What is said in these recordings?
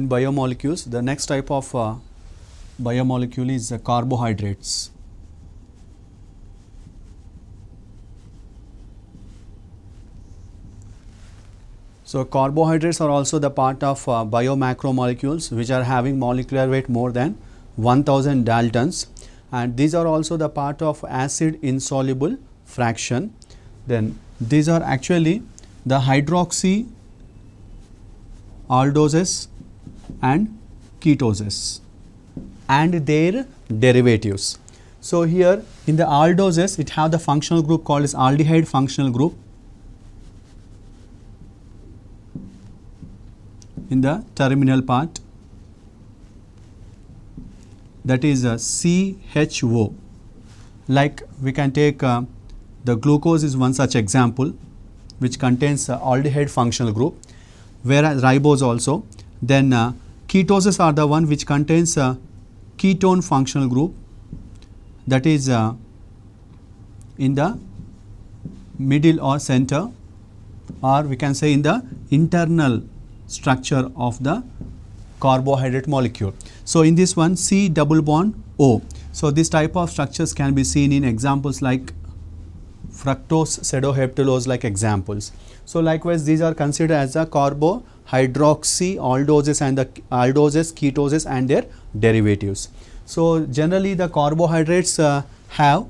in biomolecules, the next type of biomolecule is carbohydrates. So carbohydrates are also the part of biomacromolecules which are having molecular weight more than 1000 daltons, and these are also the part of acid insoluble fraction. Then these are actually the hydroxy aldoses and ketoses and their derivatives. So here in the aldoses it have the functional group called as aldehyde functional group. In the terminal part, that is CHO. Like we can take the glucose is one such example which contains aldehyde functional group, whereas ribose also. Then ketoses are the one which contains ketone functional group, that is in the middle or center, or we can say in the internal structure of the carbohydrate molecule. So in this one C double bond O. So this type of structures can be seen in examples like fructose pseudoheptulose like examples. So likewise these are considered as the carbohydroxy aldoses and the aldoses, ketoses and their derivatives. So generally the carbohydrates have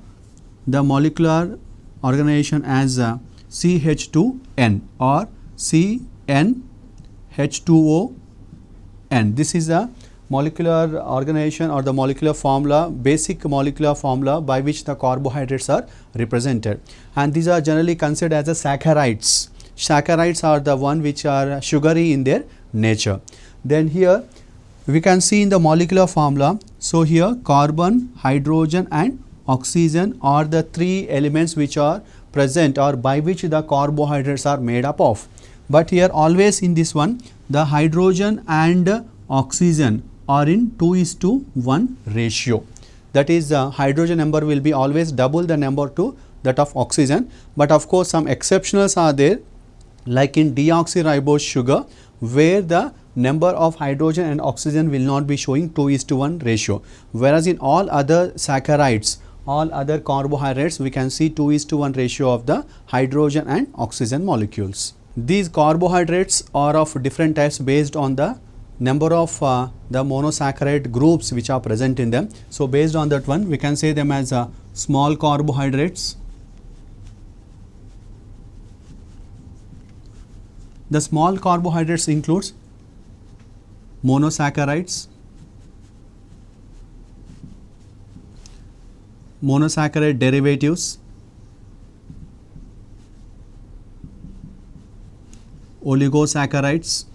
the molecular organization as CH2N or CnH2O. This is the molecular organization or the molecular formula, basic molecular formula by which the carbohydrates are represented, and these are generally considered as the saccharides. Saccharides are the one which are sugary in their nature. Then here we can see in the molecular formula, so here carbon, hydrogen and oxygen are the three elements which are present or by which the carbohydrates are made up of. But here always in this one the hydrogen and oxygen are in 2:1 ratio. That is hydrogen number will be always double the number to that of oxygen, but of course some exceptionals are there, like in deoxyribose sugar where the number of hydrogen and oxygen will not be showing 2:1 ratio, whereas in all other saccharides, all other carbohydrates we can see 2:1 ratio of the hydrogen and oxygen molecules. These carbohydrates are of different types based on the number of the monosaccharide groups which are present in them. So based on that one we can say them as small carbohydrates. The small carbohydrates includes monosaccharides, monosaccharide derivatives, oligosaccharides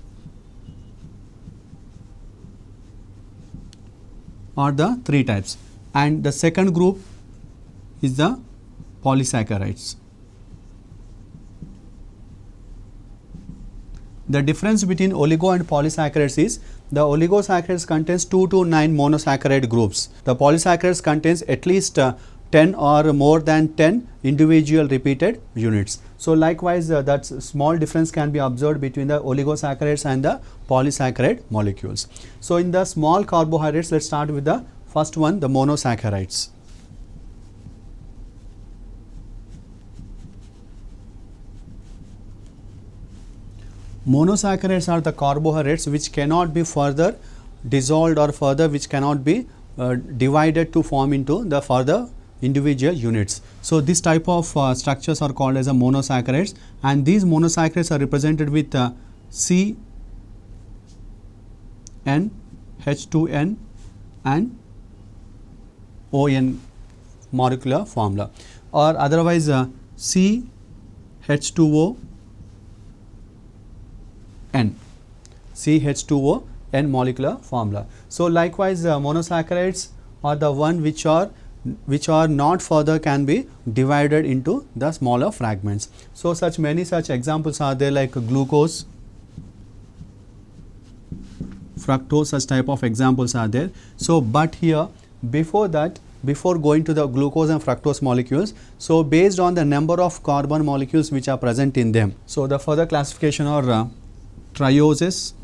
are the three types, and the second group is the polysaccharides. The difference between oligo and polysaccharides is the oligosaccharides contains 2 to 9 monosaccharide groups. The polysaccharides contains at least 10 or more than 10 individual repeated units. So likewise that small difference can be observed between the oligosaccharides and the polysaccharide molecules. So in the small carbohydrates, let's start with the first one, the monosaccharides. Monosaccharides are the carbohydrates which cannot be further dissolved or further which cannot be divided to form into the further individual units. So this type of structures are called as a monosaccharides, and these monosaccharides are represented with C, N, H2N and ON molecular formula, or otherwise C, H2O, N, CH2O N molecular formula. So likewise monosaccharides are the one which are not further can be divided into the smaller fragments. So many such examples are there, like glucose, fructose, such type of examples are there. So but here before going to the glucose and fructose molecules, so based on the number of carbon molecules which are present in them, so the further classification are trioses,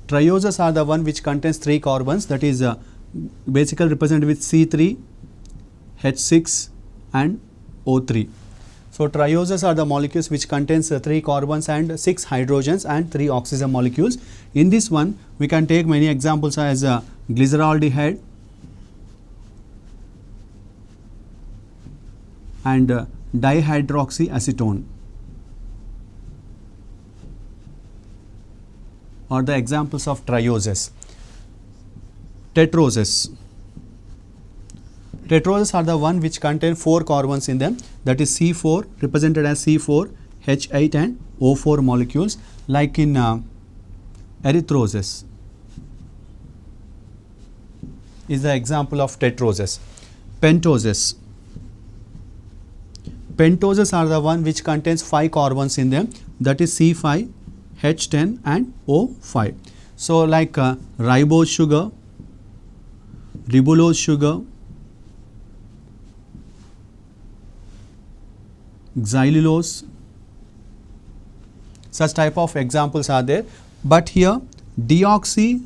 Trioses are the one which contains 3 carbons, that is basically represented with C3, H6 and O3. So trioses are the molecules which contains 3 carbons and 6 hydrogens and 3 oxygen molecules. In this one we can take many examples as glyceraldehyde and dihydroxyacetone are the examples of trioses. Tetroses. Tetroses are the one which contain 4 carbons in them, that is C4 represented as C4, H8 and O4 molecules, like in erythroses is the example of tetroses. Pentoses. Pentoses are the one which contains 5 carbons in them, that is C5, H10 and O5. So like ribose sugar, ribulose sugar, xylulose, such type of examples are there. But here deoxyribose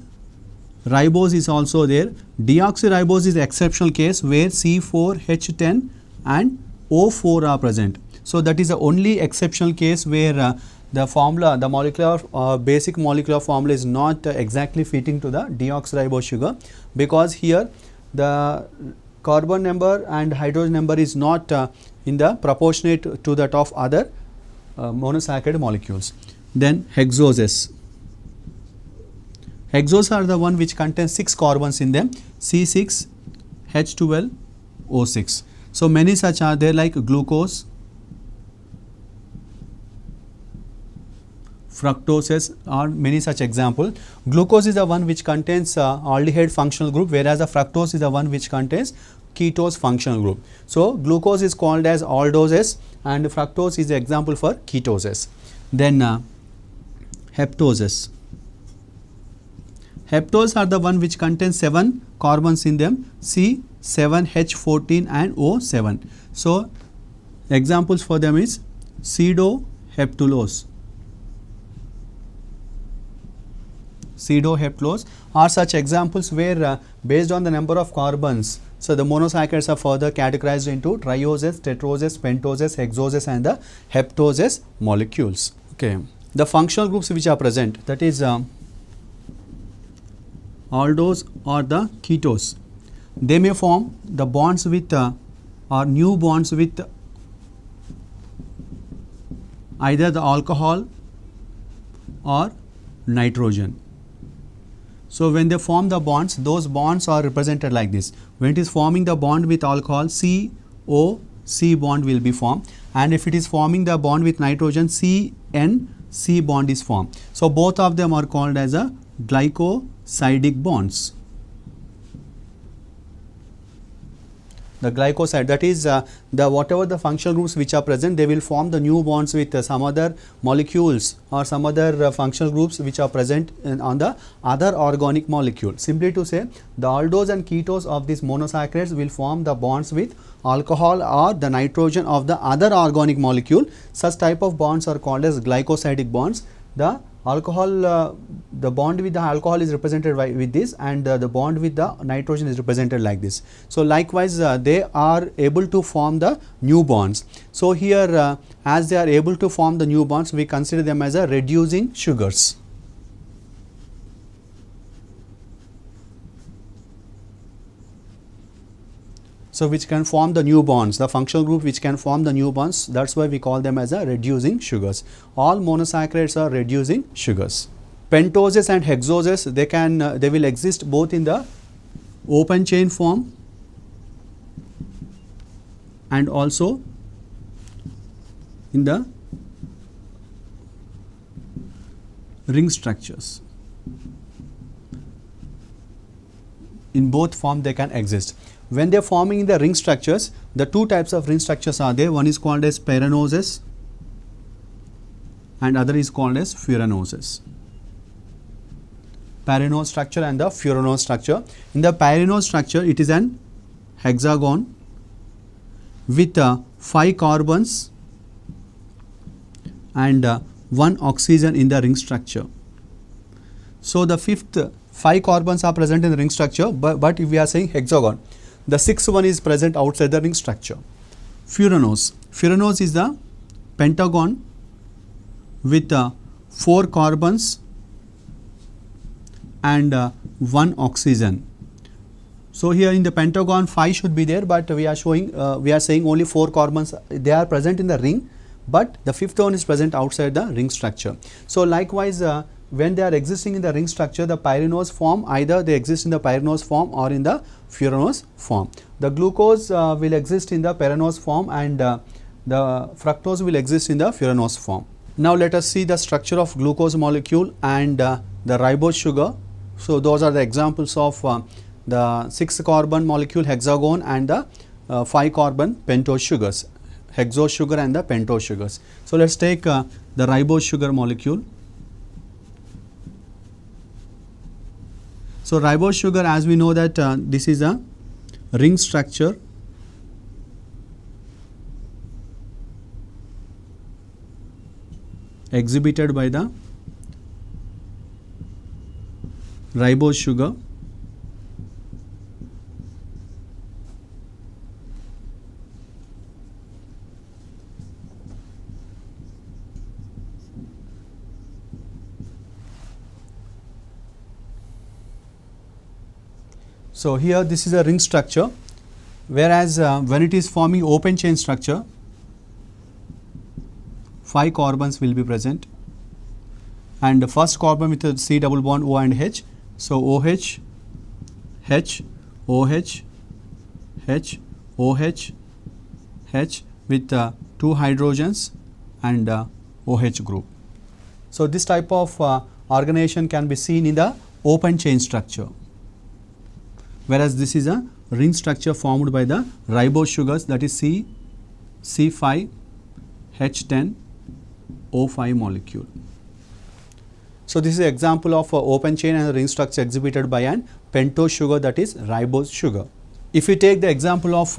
is also there. Deoxyribose is the exceptional case where C4, H10 and O4 are present. So that is the only exceptional case where the formula, the molecular basic molecular formula is not exactly fitting to the deoxyribose sugar, because here the carbon number and hydrogen number is not in the proportionate to that of other monosaccharide molecules. Then hexoses. Hexoses are the one which contains 6 carbons in them, C6, H12, O6. So many such are there, like glucose, fructoses are many such example. Glucose is the one which contains aldehyde functional group, whereas the fructose is the one which contains ketose functional group. So glucose is called as aldoses and fructose is the example for ketoses. Then heptoses. Heptoses are the one which contains 7 carbons in them, C7H14 and O7. So examples for them is pseudoheptulose. Pseudoheptulose are such examples where based on the number of carbons, so the monosaccharides are further categorized into trioses, tetroses, pentoses, hexoses and the heptoses molecules. Okay. The functional groups which are present, that is aldose or the ketose, they may form the bonds with or new bonds with either the alcohol or nitrogen. So when they form the bonds, those bonds are represented like this. When it is forming the bond with alcohol, COC bond will be formed, and if it is forming the bond with nitrogen, CNC bond is formed. So both of them are called as a glycosidic bonds. The glycoside, that is the whatever the functional groups which are present, they will form the new bonds with some other molecules or some other functional groups which are present on the other organic molecule. Simply to say, the aldose and ketose of these monosaccharides will form the bonds with alcohol or the nitrogen of the other organic molecule. Such type of bonds are called as glycosidic bonds. The alcohol, the bond with the alcohol is represented with this, and the bond with the nitrogen is represented like this. So likewise they are able to form the new bonds. So here as they are able to form the new bonds, we consider them as a reducing sugars. So which can form the new bonds, the functional group which can form the new bonds, that is why we call them as a reducing sugars. All monosaccharides are reducing sugars. Pentoses and hexoses, they will exist both in the open chain form and also in the ring structures. In both forms they can exist. When they are forming in the ring structures, the two types of ring structures are there. One is called as pyranoses and other is called as furanoses. Pyranose structure and the furanose structure. In the pyranose structure, it is an hexagon with 5 carbons and 1 oxygen in the ring structure. So the fifth 5 carbons are present in the ring structure, but if we are saying hexagon, the sixth one is present outside the ring structure. Furanose. Furanose is the pentagon with 4 carbons and 1 oxygen. So here in the pentagon 5 should be there, but we are saying only 4 carbons, they are present in the ring, but the fifth one is present outside the ring structure. So likewise, when they are existing in the ring structure, the pyranose form, either they exist in the pyranose form or in the furanose form. The glucose will exist in the pyranose form, and the fructose will exist in the furanose form. Now let us see the structure of glucose molecule and the ribose sugar. So those are the examples of the 6 carbon molecule hexagon and the 5 carbon pentose sugars, hexose sugar and the pentose sugars. So let us take the ribose sugar molecule. So ribose sugar, as we know that this is a ring structure exhibited by the ribose sugar. So here this is a ring structure, whereas when it is forming open chain structure, 5 carbons will be present, and the first carbon with a C double bond O and H. So OH, H, OH, H, OH, H with 2 hydrogens and OH group. So this type of organization can be seen in the open chain structure, whereas this is a ring structure formed by the ribose sugars, that is C5, H10, O5 molecule. So this is an example of open chain and ring structure exhibited by an pentose sugar, that is ribose sugar. If we take the example of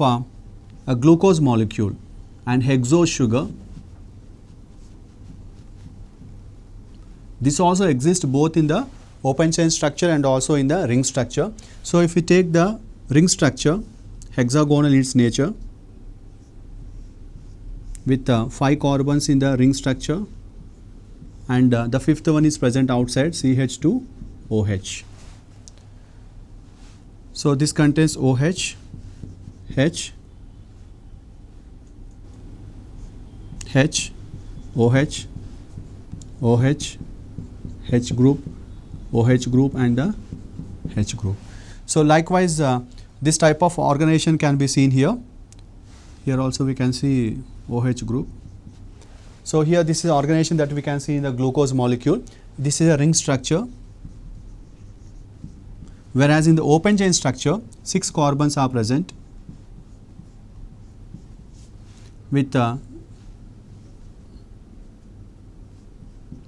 a glucose molecule and hexose sugar, this also exists both in the open chain structure and also in the ring structure. So if we take the ring structure, hexagonal in its nature, with 5 carbons in the ring structure, and the fifth one is present outside, CH2OH. So this contains OH, H, H, OH, OH, H group, OH group and the H group. So likewise, this type of organization can be seen here. Here also we can see OH group. So here this is organization that we can see in the glucose molecule. This is a ring structure, whereas in the open chain structure 6 carbons are present with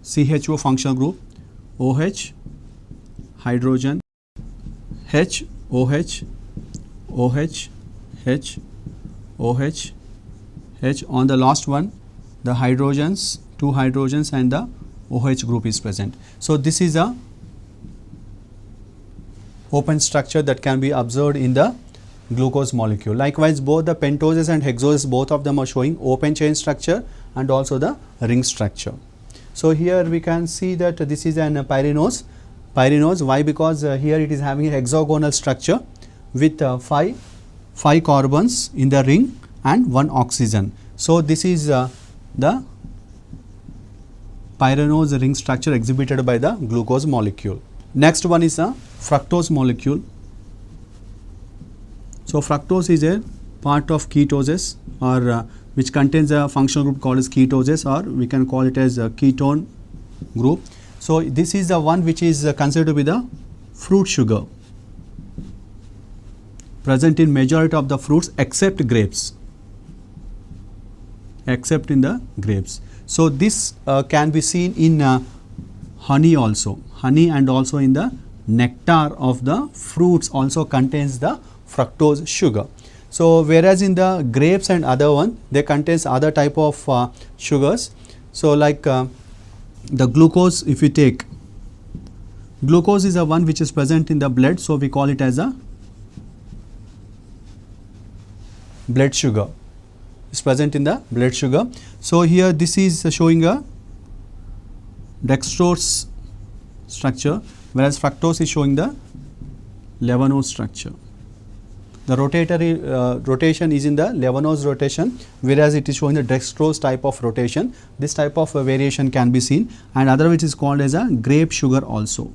CHO functional group, OH, hydrogen, H, OH, OH, H, OH, H. On the last one, the hydrogens, 2 hydrogens and the OH group is present. So this is a open structure that can be observed in the glucose molecule. Likewise, both the pentoses and hexoses, both of them are showing open chain structure and also the ring structure. So here we can see that this is an pyranose. Why? Because here it is having a hexagonal structure with 5 carbons in the ring and 1 oxygen. So this is the pyranose ring structure exhibited by the glucose molecule. Next one is a fructose molecule. So fructose is a part of ketoses, or which contains a functional group called as ketoses, or we can call it as a ketone group. So this is the one which is considered to be the fruit sugar, present in majority of the fruits except grapes, except in the grapes. So this can be seen in honey also. Honey and also in the nectar of the fruits also contains the fructose sugar. So whereas in the grapes and other one, they contains other type of sugars. So like the glucose, if you take Glucose is the one which is present in the blood, so we call it as a blood sugar. It's present in the blood sugar. So here this is showing a dextrose structure, whereas fructose is showing the Lebanose structure. The rotation is in the Lebanose rotation, whereas it is showing the dextrose type of rotation. This type of variation can be seen, and other which is called as a grape sugar also.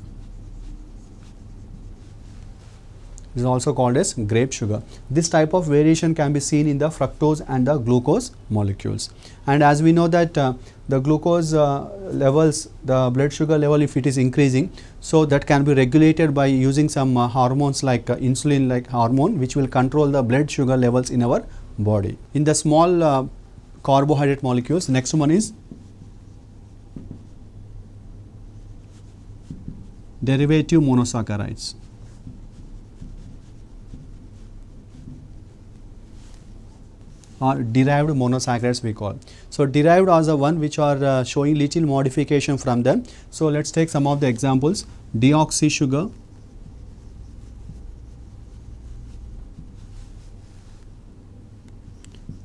It is also called as grape sugar. This type of variation can be seen in the fructose and the glucose molecules. And as we know that the glucose levels, the blood sugar level, if it is increasing, so that can be regulated by using some hormones like insulin like hormone, which will control the blood sugar levels in our body. In the small carbohydrate molecules, next one is derivative monosaccharides. Or derived monosaccharides we call. So derived are the one which are showing little modification from them. So let's take some of the examples. Deoxy sugar,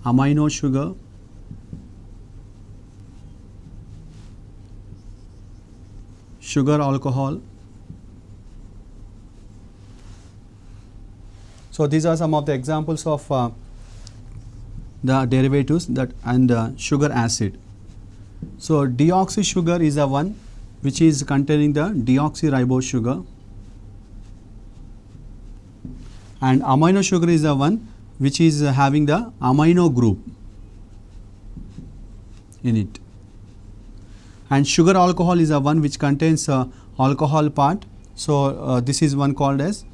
amino sugar, sugar alcohol. So these are some of the examples of the derivatives that and sugar acid. So deoxy sugar is the one which is containing the deoxyribose sugar, and amino sugar is the one which is having the amino group in it, and sugar alcohol is the one which contains alcohol part. So this is one called as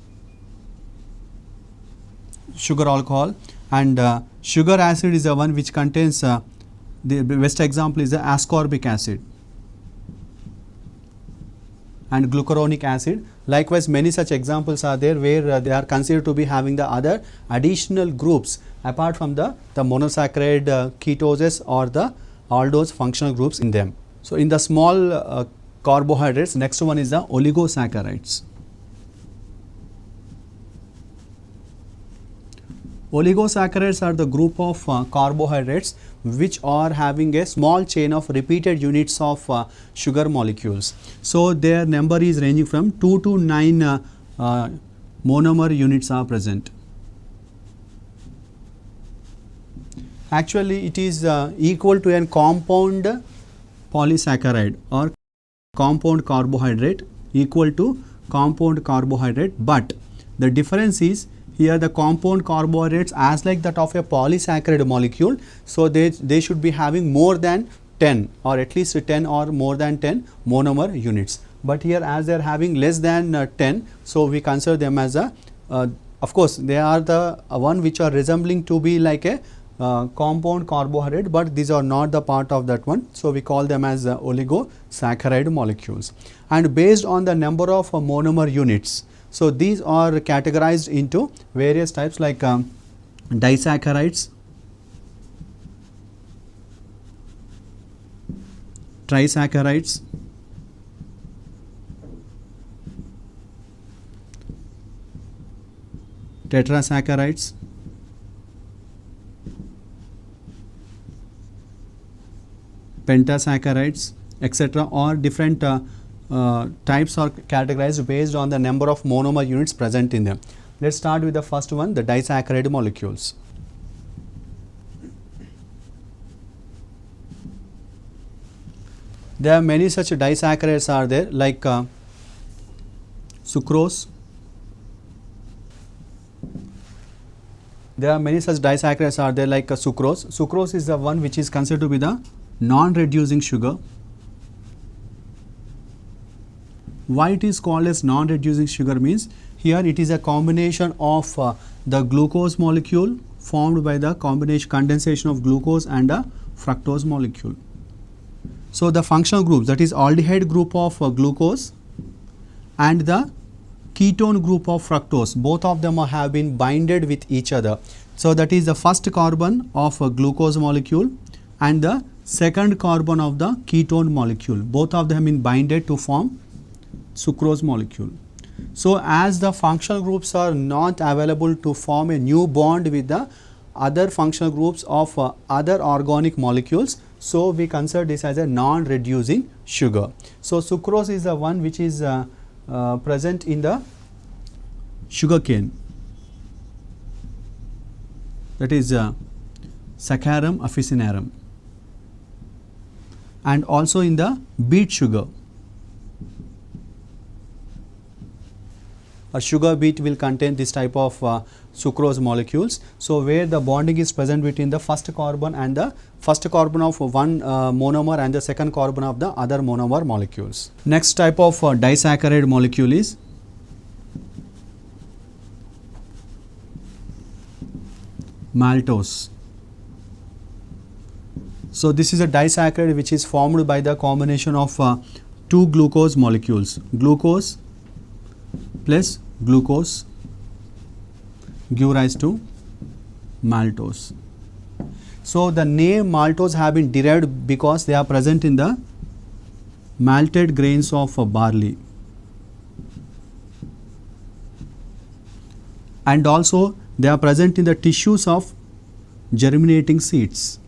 sugar alcohol, and sugar acid is the one which contains the best example is the ascorbic acid and glucuronic acid. Likewise, many such examples are there where they are considered to be having the other additional groups apart from the monosaccharide ketoses or the aldose functional groups in them. So in the small carbohydrates, next one is the oligosaccharides. Oligosaccharides are the group of carbohydrates which are having a small chain of repeated units of sugar molecules. So their number is ranging from 2 to 9 monomer units are present. Actually, it is equal to a compound polysaccharide or compound carbohydrate, equal to compound carbohydrate, but the difference is here the compound carbohydrates as like that of a polysaccharide molecule, so they should be having more than 10 or at least 10 or more than 10 monomer units. But here as they are having less than 10, so we consider them as a of course they are the one which are resembling to be like a compound carbohydrate, but these are not the part of that one, so we call them as oligosaccharide molecules. And based on the number of monomer units, so these are categorized into various types like disaccharides, trisaccharides, tetrasaccharides, pentasaccharides, etc. or different types are categorized based on the number of monomer units present in them. Let's start with the first one, the disaccharide molecules. There are many such disaccharides are there like sucrose. There are many such disaccharides are there like sucrose. Sucrose is the one which is considered to be the non-reducing sugar. Why it is called as non-reducing sugar means here it is a combination of the glucose molecule formed by the condensation of glucose and a fructose molecule. So the functional groups, that is aldehyde group of glucose and the ketone group of fructose, both of them have been binded with each other. So that is the first carbon of a glucose molecule and the second carbon of the ketone molecule, both of them have been binded to form sucrose molecule. So, as the functional groups are not available to form a new bond with the other functional groups of other organic molecules, so we consider this as a non-reducing sugar. So, sucrose is the one which is present in the sugarcane, that is Saccharum officinarum, and also in the beet sugar. A sugar beet will contain this type of sucrose molecules. So, where the bonding is present between the first carbon and the first carbon of one monomer and the second carbon of the other monomer molecules. Next type of disaccharide molecule is maltose. So, this is a disaccharide which is formed by the combination of two glucose molecules, glucose plus glucose give rise to maltose. So, the name maltose have been derived because they are present in the malted grains of barley, and also they are present in the tissues of germinating seeds.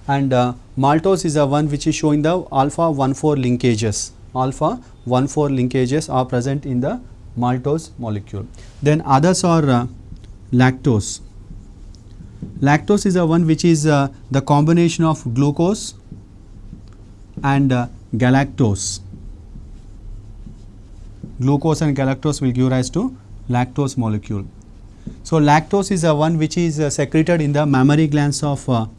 And maltose is the one which is showing the alpha 1,4 linkages. Alpha 1,4 linkages are present in the maltose molecule. Then others are lactose. Lactose is the one which is the combination of glucose and galactose. Glucose and galactose will give rise to lactose molecule. So, lactose is the one which is secreted in the mammary glands of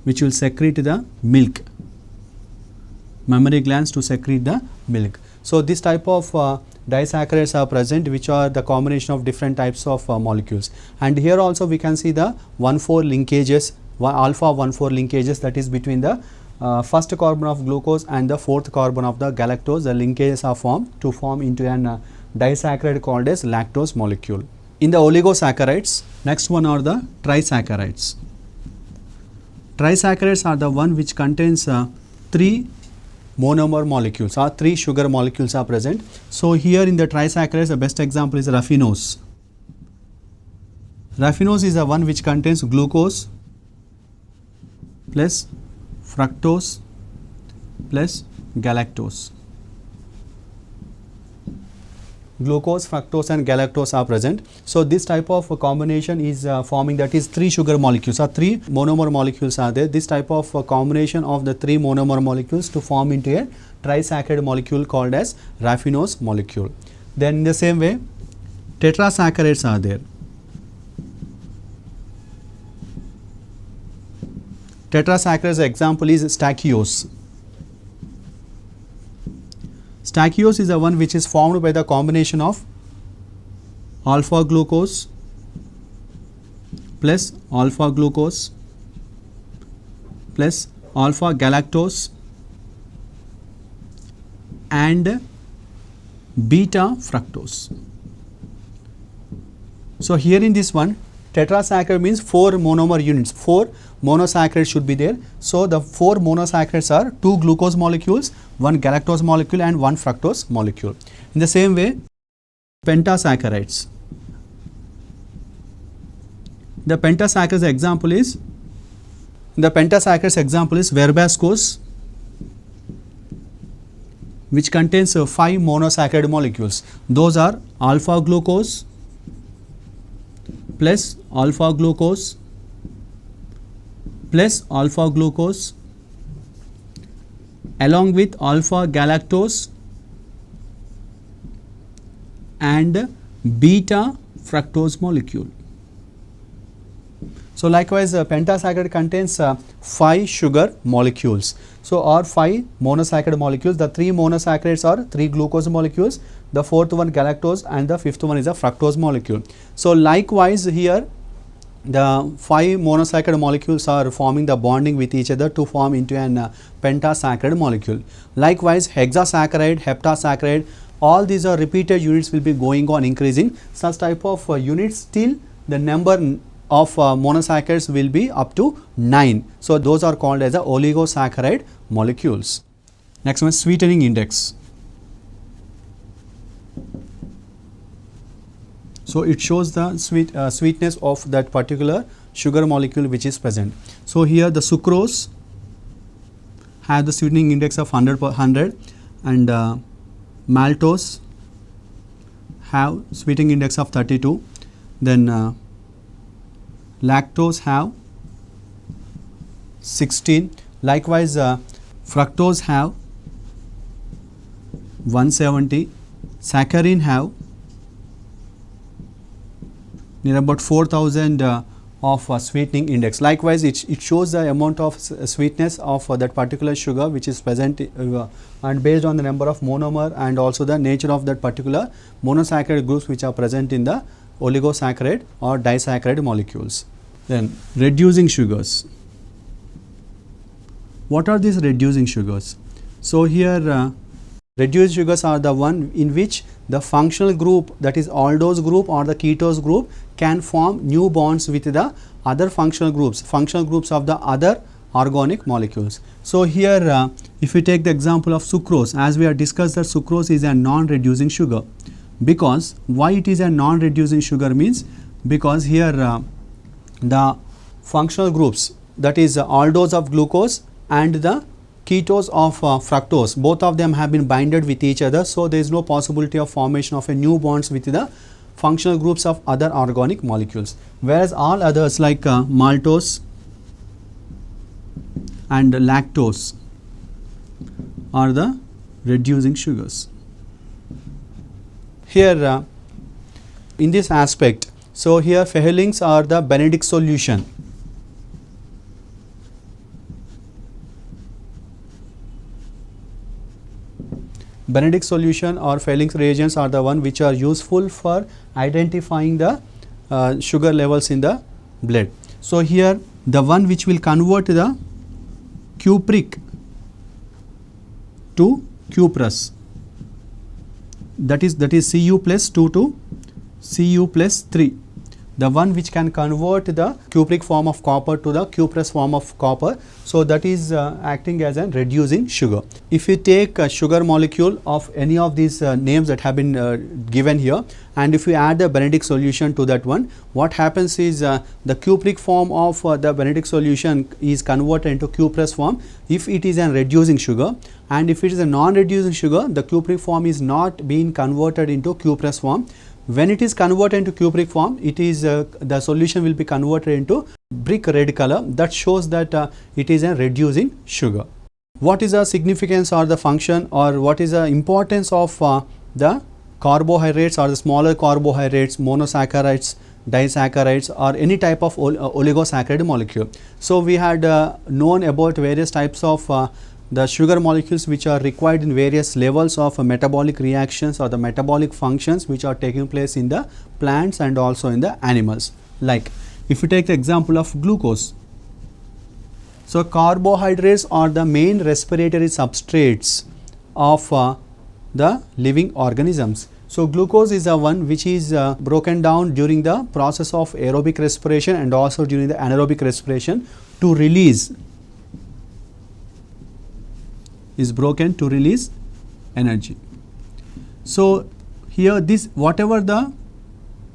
which will secrete the milk, mammary glands to secrete the milk. So, this type of disaccharides are present which are the combination of different types of molecules, and here also we can see the 1,4 linkages, alpha 1,4 linkages, that is between the first carbon of glucose and the fourth carbon of the galactose. The linkages are formed to form into an disaccharide called as lactose molecule. In the oligosaccharides, next one are the trisaccharides. Trisaccharides are the one which contains 3 monomer molecules or 3 sugar molecules are present. So, here in the trisaccharides the best example is raffinose. Raffinose is the one which contains glucose plus fructose plus galactose. Glucose, fructose and galactose are present. So, this type of combination is forming, that is 3 sugar molecules or 3 monomer molecules are there. This type of combination of the 3 monomer molecules to form into a trisaccharide molecule called as raffinose molecule. Then in the same way tetrasaccharides are there. Tetrasaccharides example is stachyose. Stachyose is the one which is formed by the combination of alpha glucose plus alpha glucose plus alpha galactose and beta fructose. So, here in this one tetrasaccharide means 4 monomer units, 4 monosaccharides should be there. So, the 4 monosaccharides are 2 glucose molecules, 1 galactose molecule and 1 fructose molecule. In the same way pentasaccharides. The pentasaccharides example is verbascose, which contains 5 monosaccharide molecules. Those are alpha glucose plus alpha glucose plus alpha glucose along with alpha galactose and beta fructose molecule. So, likewise pentasaccharide contains 5 sugar molecules. So, or 5 monosaccharide molecules. The 3 monosaccharides are 3 glucose molecules, the 4th one galactose and the 5th one is a fructose molecule. So, likewise here the 5 monosaccharide molecules are forming the bonding with each other to form into an pentasaccharide molecule. Likewise hexasaccharide, heptasaccharide, all these are repeated units will be going on increasing. Such type of units till the number of monosaccharides will be up to 9. So, those are called as the oligosaccharide molecules. Next one, sweetening index. So it shows the sweetness of that particular sugar molecule which is present. So here the sucrose have the sweetening index of 100 and maltose have sweetening index of 32. Then lactose have 16. Likewise, fructose have 170. Saccharin have near about 4000 of sweetening index. Likewise, it shows the amount of sweetness of that particular sugar which is present and based on the number of monomer and also the nature of that particular monosaccharide groups which are present in the oligosaccharide or disaccharide molecules. Then reducing sugars. What are these reducing sugars? So here reduced sugars are the one in which the functional group, that is aldose group or the ketose group, can form new bonds with the other functional groups of the other organic molecules. So here if we take the example of sucrose, as we have discussed that sucrose is a non-reducing sugar. Because why it is a non-reducing sugar means, because here the functional groups, that is aldose of glucose and the ketose of fructose, both of them have been binded with each other. So there is no possibility of formation of a new bonds with the functional groups of other organic molecules. Whereas all others like maltose and lactose are the reducing sugars. Here in this aspect, so here phenylanes are the Benedict solution. Benedict solution or phenylanes reagents are the one which are useful for identifying the sugar levels in the blood. So here the one which will convert the cupric to cuprous, that is Cu plus 2 to Cu plus 3. The one which can convert the cupric form of copper to the cuprous form of copper. So that is acting as a reducing sugar. If you take a sugar molecule of any of these names that have been given here, and if you add the Benedict solution to that one, what happens is the cupric form of the Benedict solution is converted into cuprous form if it is a reducing sugar, and if it is a non-reducing sugar, the cupric form is not being converted into cuprous form. When it is converted into cupric form, it is the solution will be converted into brick red color. That shows that it is a reducing sugar. What is the significance or the function, or what is the importance of the carbohydrates or the smaller carbohydrates, monosaccharides, disaccharides, or any type of oligosaccharide molecule? So we had known about various types of the sugar molecules which are required in various levels of metabolic reactions or the metabolic functions which are taking place in the plants and also in the animals. Like if you take the example of glucose. So carbohydrates are the main respiratory substrates of the living organisms. So glucose is the one which is broken down during the process of aerobic respiration and also during the anaerobic respiration to release, is broken to release energy. So here this whatever the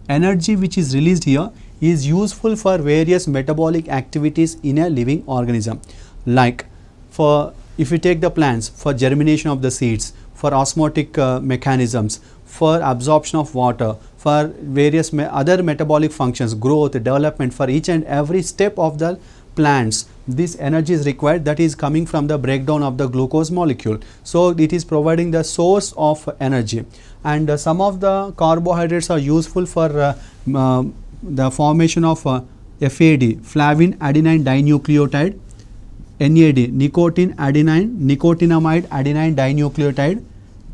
energy which is released here is useful for various metabolic activities in a living organism. Like for if you take the plants, for germination of the seeds, for osmotic mechanisms, for absorption of water, for various other metabolic functions, growth, development, for each and every step of the plants, this energy is required, that is coming from the breakdown of the glucose molecule. So it is providing the source of energy, and some of the carbohydrates are useful for the formation of FAD, flavin adenine dinucleotide, NAD, nicotine adenine nicotinamide adenine dinucleotide,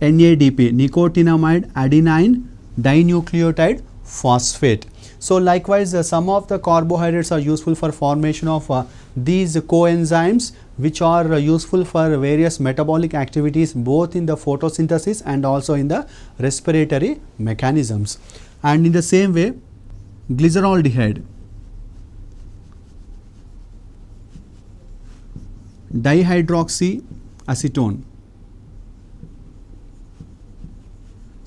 NADP, nicotinamide adenine dinucleotide phosphate. So likewise some of the carbohydrates are useful for formation of these coenzymes which are useful for various metabolic activities both in the photosynthesis and also in the respiratory mechanisms. And in the same way glyceraldehyde, dihydroxyacetone,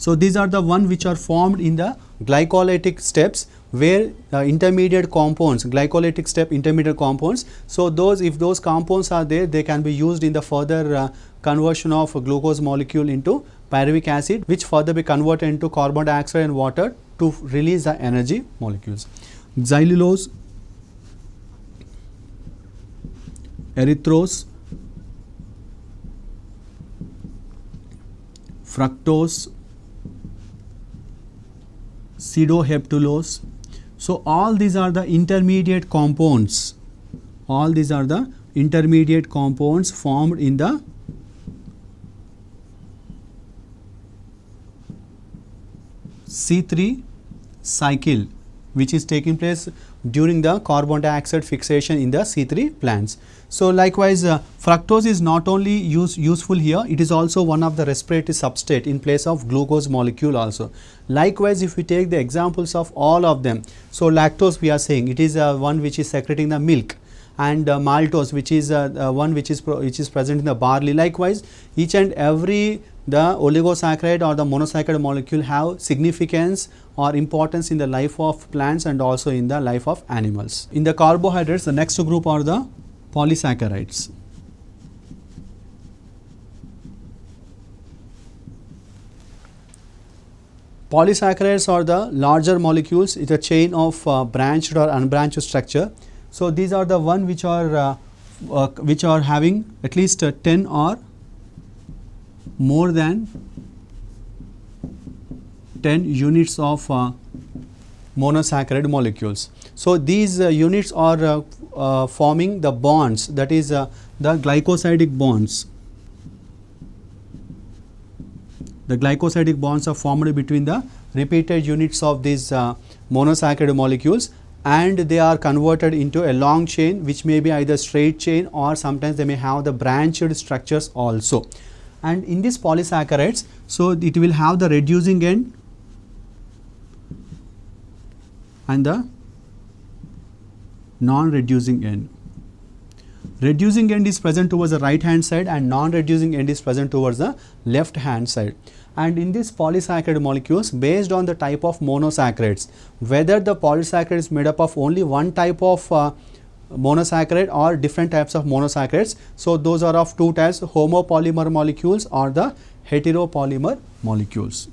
So these are the one which are formed in the glycolytic steps, where intermediate compounds, glycolytic step intermediate compounds. So those, if those compounds are there, they can be used in the further conversion of glucose molecule into pyruvic acid, which further be converted into carbon dioxide and water to release the energy molecules. Xylulose, erythrose, fructose, pseudoheptulose. So all these are the intermediate compounds. All these are the intermediate compounds formed in the C3 cycle, which is taking place during the carbon dioxide fixation in the C3 plants. So likewise, fructose is not only useful here, it is also one of the respiratory substrate in place of glucose molecule also. Likewise, if we take the examples of all of them, so lactose we are saying it is one which is secreting the milk, and maltose which is one which is present in the barley. Likewise, each and every the oligosaccharide or the monosaccharide molecule have significance or importance in the life of plants and also in the life of animals. In the carbohydrates, the next group are the polysaccharides. Polysaccharides are the larger molecules. It's a chain of branched or unbranched structure. So these are the one which are having at least 10 or more than 10 units of monosaccharide molecules. So these units are forming the bonds, that is the glycosidic bonds. The glycosidic bonds are formed between the repeated units of these monosaccharide molecules, and they are converted into a long chain, which may be either straight chain or sometimes they may have the branched structures also. And in these polysaccharides, so it will have the reducing end and the non-reducing end. Reducing end is present towards the right hand side and non-reducing end is present towards the left hand side. And in these polysaccharide molecules, based on the type of monosaccharides, whether the polysaccharide is made up of only one type of monosaccharide or different types of monosaccharides, so those are of two types, homopolymer molecules or the heteropolymer molecules.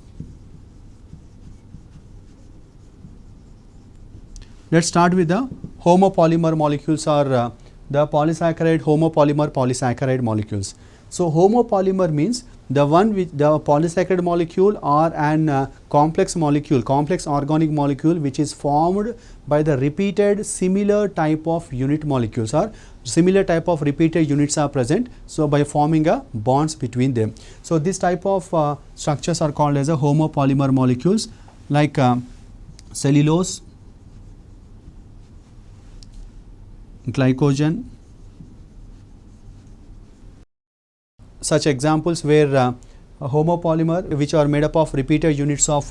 Let's start with the homopolymer molecules, or the polysaccharide homopolymer polysaccharide molecules. So homopolymer means the one with the polysaccharide molecule or an complex molecule, complex organic molecule, which is formed by the repeated similar type of unit molecules, or similar type of repeated units are present. So by forming a bonds between them. So this type of structures are called as a homopolymer molecules, like cellulose, glycogen. Such examples where a homopolymer which are made up of repeated units of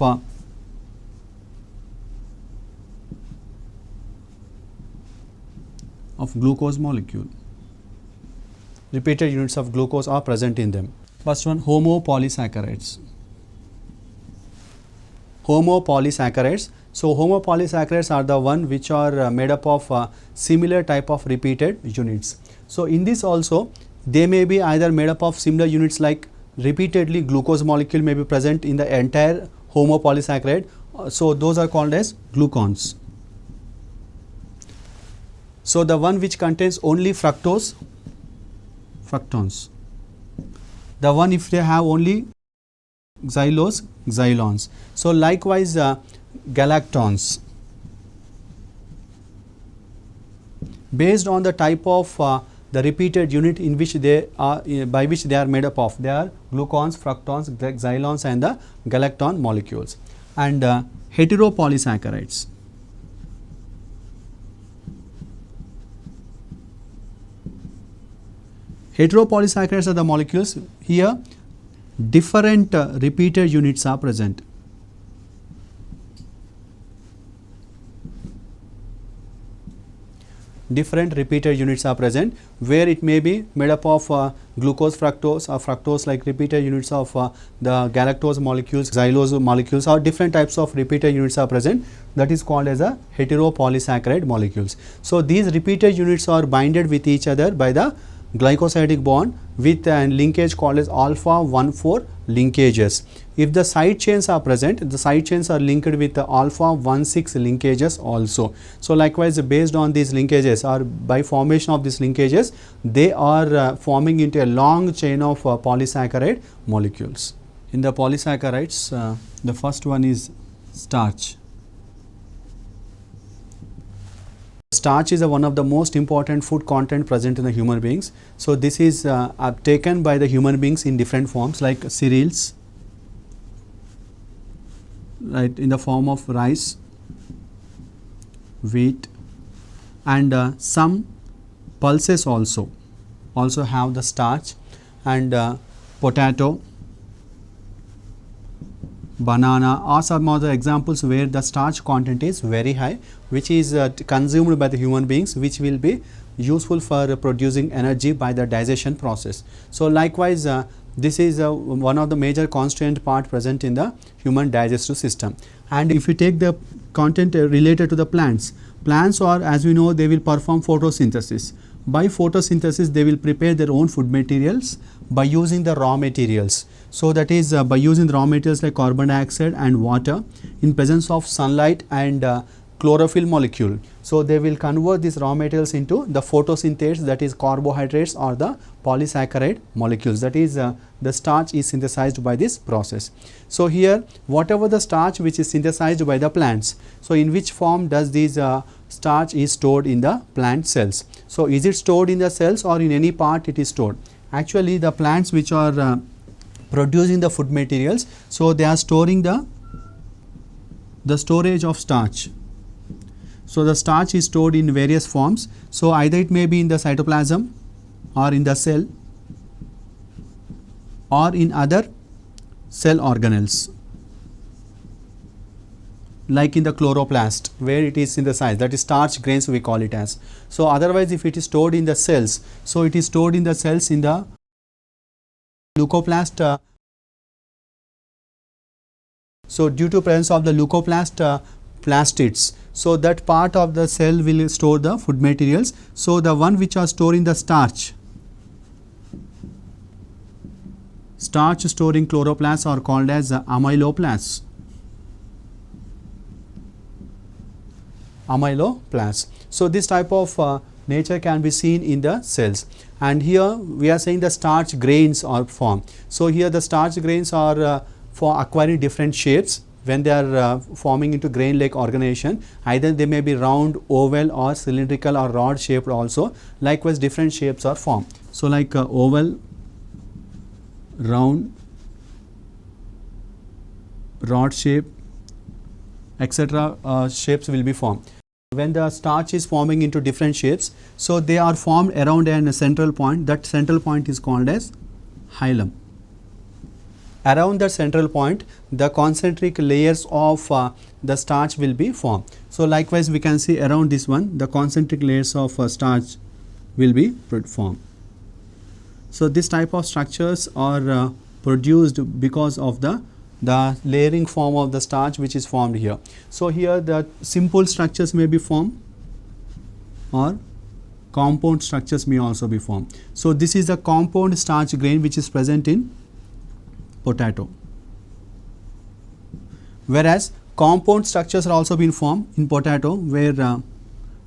glucose molecule. Repeated units of glucose are present in them. First one, homopolysaccharides. Homopolysaccharides. So homopolysaccharides are the one which are made up of similar type of repeated units. So in this also, they may be either made up of similar units, like repeatedly glucose molecule may be present in the entire homopolysaccharide. So those are called as glucons. So the one which contains only fructose, fructons. The one if they have only xylose, xylons. So likewise galactons. Based on the type of the repeated unit in which they are, by which they are made up of, they are glucons, fructons, xylons and the galacton molecules. And heteropolysaccharides. Heteropolysaccharides are the molecules, here different repeated units are present. different repeated units are present, where it may be made up of glucose, fructose, or fructose like repeated units of the galactose molecules, xylose molecules, or different types of repeated units are present. That is called as a heteropolysaccharide molecules. So these repeated units are binded with each other by the glycosidic bond with a linkage called as alpha 1,4 linkages. If the side chains are present, the side chains are linked with the alpha 1,6 linkages also. So likewise, based on these linkages or by formation of these linkages, they are forming into a long chain of polysaccharide molecules. In the polysaccharides, the first one is starch. Starch is one of the most important food content present in the human beings. So this is taken by the human beings in different forms like cereals, right, in the form of rice, wheat, and some pulses also have the starch, and potato, banana are some of the examples where the starch content is very high, which is consumed by the human beings, which will be useful for producing energy by the digestion process. So likewise, this is one of the major constituent part present in the human digestive system. And if you take the content related to the plants are, as we know, they will perform photosynthesis. By photosynthesis, they will prepare their own food materials by using the raw materials. So that is by using the raw materials like carbon dioxide and water in presence of sunlight and chlorophyll molecule. So they will convert these raw materials into the photosynthase, that is carbohydrates or the polysaccharide molecules. That is the starch is synthesized by this process. So here, whatever the starch which is synthesized by the plants, so in which form does this starch is stored in the plant cells? So is it stored in the cells or in any part it is stored? Actually, the plants which are producing the food materials, so they are storing the storage of starch. So the starch is stored in various forms. So either it may be in the cytoplasm or in the cell or in other cell organelles, like in the chloroplast where it is synthesized, that is starch grains we call it as. So otherwise, if it is stored in the cells, so it is stored in the cells in the leucoplast. So due to presence of the leucoplast plastids, so that part of the cell will store the food materials. So the one which are storing the starch storing chloroplasts are called as amyloplasts. So this type of nature can be seen in the cells, and here we are saying the starch grains are formed. So here the starch grains are for acquiring different shapes when they are forming into grain like organization. Either they may be round, oval, or cylindrical or rod shaped also. Likewise, different shapes are formed. So like oval, round, rod shape, etc. Shapes will be formed. When the starch is forming into different shapes, so they are formed around a central point. That central point is called as hilum. Around the central point, the concentric layers of the starch will be formed. So likewise, we can see around this one, the concentric layers of starch will be formed. So this type of structures are produced because of the layering form of the starch which is formed here. So here the simple structures may be formed or compound structures may also be formed. So this is the compound starch grain which is present in potato, whereas compound structures are also being formed in potato where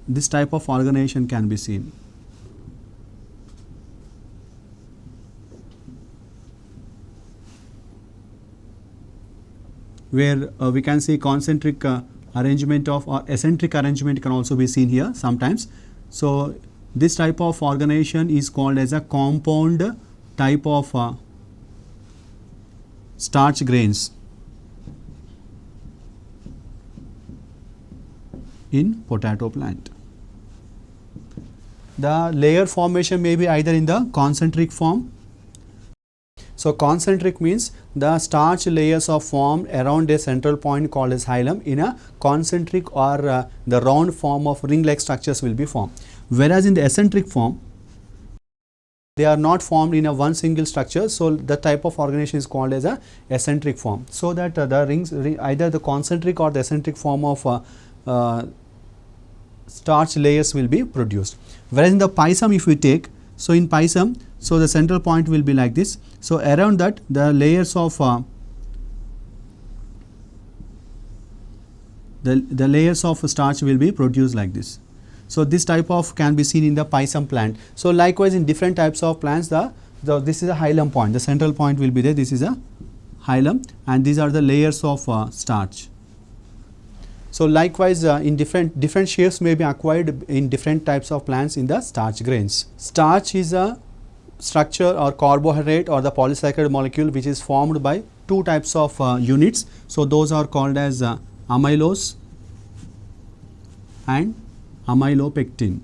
this type of organization can be seen. Where we can see concentric arrangement of or eccentric arrangement can also be seen here sometimes. So this type of organization is called as a compound type of starch grains in potato plant. The layer formation may be either in the concentric form. So concentric means the starch layers are formed around a central point called as hilum. In a concentric or the round form of ring-like structures will be formed. whereas in the eccentric form they are not formed in a one single structure. So the type of organization is called as a eccentric form. So that the rings, either the concentric or the eccentric form of starch layers will be produced. Whereas in the pisum, if we take, so in pisum, so the central point will be like this. So around that the layers of the layers of starch will be produced like this. So this type of can be seen in the pisum plant. So likewise in different types of plants, this is a hilum point. The central point will be there. This is a hilum, and these are the layers of starch. So likewise in different shapes may be acquired in different types of plants in the starch grains. Starch is a structure or carbohydrate or the polysaccharide molecule which is formed by two types of units. So those are called as amylose and amylopectin.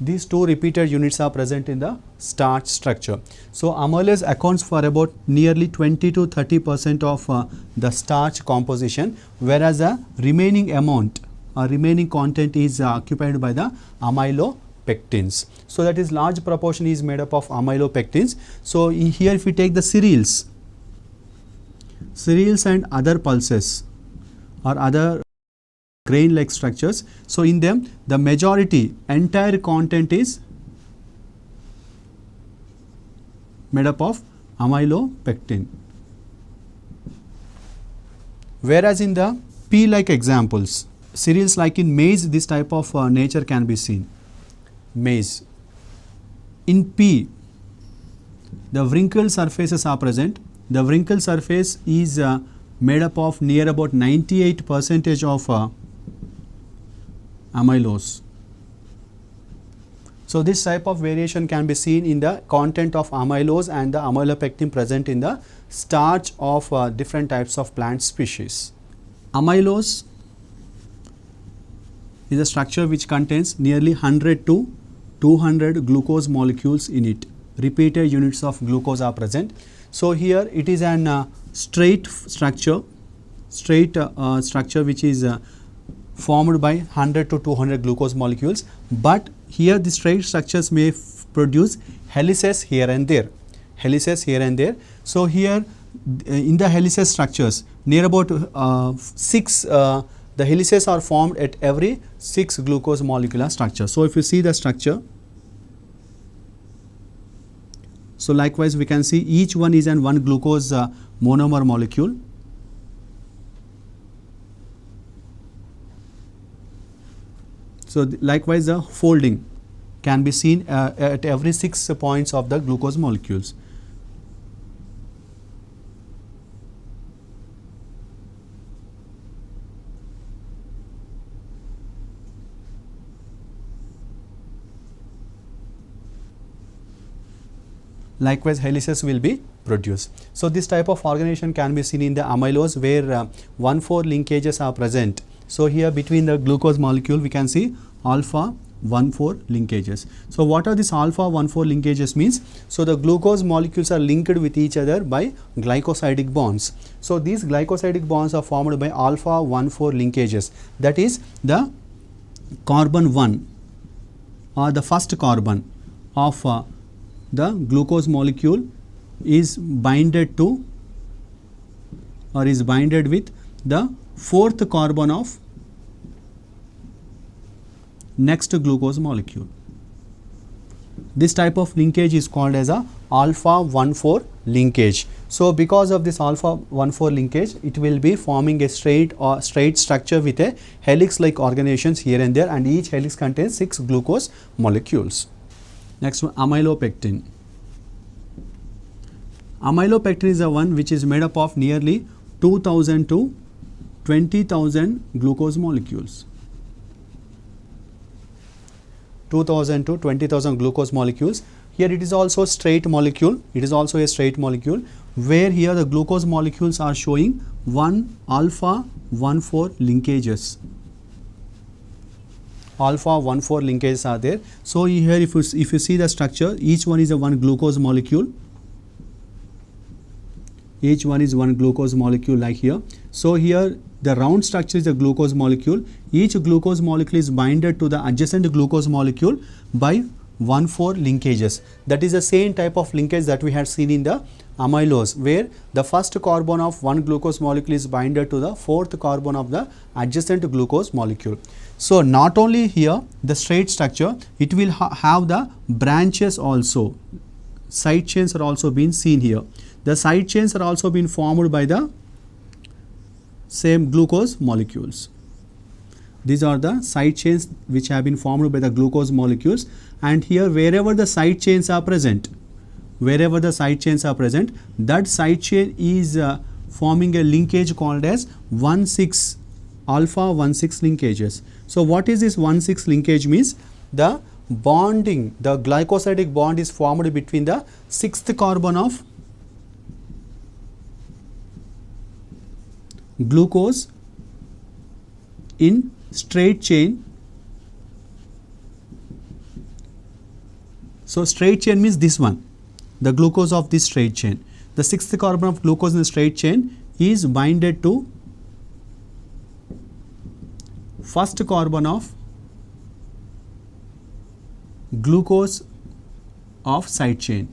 These two repeated units are present in the starch structure. So amylase accounts for about nearly 20 to 30% of the starch composition, whereas the remaining amount or remaining content is occupied by the amylopectins. So that is large proportion is made up of amylopectins. So here if we take the cereals and other pulses or other grain like structures, so in them the majority entire content is made up of amylopectin. Whereas in the pea like examples, cereals like in maize, this type of nature can be seen. Maize. In pea, the wrinkled surfaces are present. The wrinkled surface is made up of near about 98% of amylose. So this type of variation can be seen in the content of amylose and the amylopectin present in the starch of different types of plant species. Amylose is a structure which contains nearly 100 to 200 glucose molecules in it. Repeated units of glucose are present. So here it is an straight structure which is formed by 100 to 200 glucose molecules, but here the straight structures may produce helices here and there. So here in the helices structures, near about 6 the helices are formed at every 6 glucose molecular structure. So if you see the structure, so likewise we can see each one is an one glucose monomer molecule. So likewise the folding can be seen at every 6 points of the glucose molecules. Likewise helices will be produced. So this type of organization can be seen in the amylose where 1,4 linkages are present. So here between the glucose molecule we can see alpha 1,4 linkages. So what are these alpha 1,4 linkages means? So the glucose molecules are linked with each other by glycosidic bonds. So these glycosidic bonds are formed by alpha 1,4 linkages. That is the carbon 1 or the first carbon of the glucose molecule is binded to or is binded with the 4th carbon of next glucose molecule. This type of linkage is called as a alpha 1,4 linkage. So because of this alpha 1,4 linkage, it will be forming a straight structure with a helix like organizations here and there, and each helix contains 6 glucose molecules. Next one, amylopectin. Amylopectin is the one which is made up of nearly 2000 to 20,000 glucose molecules. 2000 to 20,000 glucose molecules. Here it is also straight molecule. It is also a straight molecule where here the glucose molecules are showing 1 alpha 1,4 linkages. Alpha 1,4 linkages are there. So here if you see the structure, each one is a one glucose molecule. each one is one glucose molecule like here. So here the round structure is a glucose molecule. Each glucose molecule is binded to the adjacent glucose molecule by 1,4 linkages. That is the same type of linkage that we had seen in the amylose, where the first carbon of one glucose molecule is binded to the fourth carbon of the adjacent glucose molecule. So not only here the straight structure, it will have the branches also. Side chains are also being seen here. The side chains are also being formed by the same glucose molecules. These are the side chains which have been formed by the glucose molecules, and here wherever the side chains are present, that side chain is forming a linkage called as 1,6 alpha 1,6 linkages. So what is this 1,6 linkage means? The bonding, the glycosidic bond is formed between the sixth carbon of glucose in straight chain. So straight chain means this one, the glucose of this straight chain. The sixth carbon of glucose in the straight chain is binded to first carbon of glucose of side chain.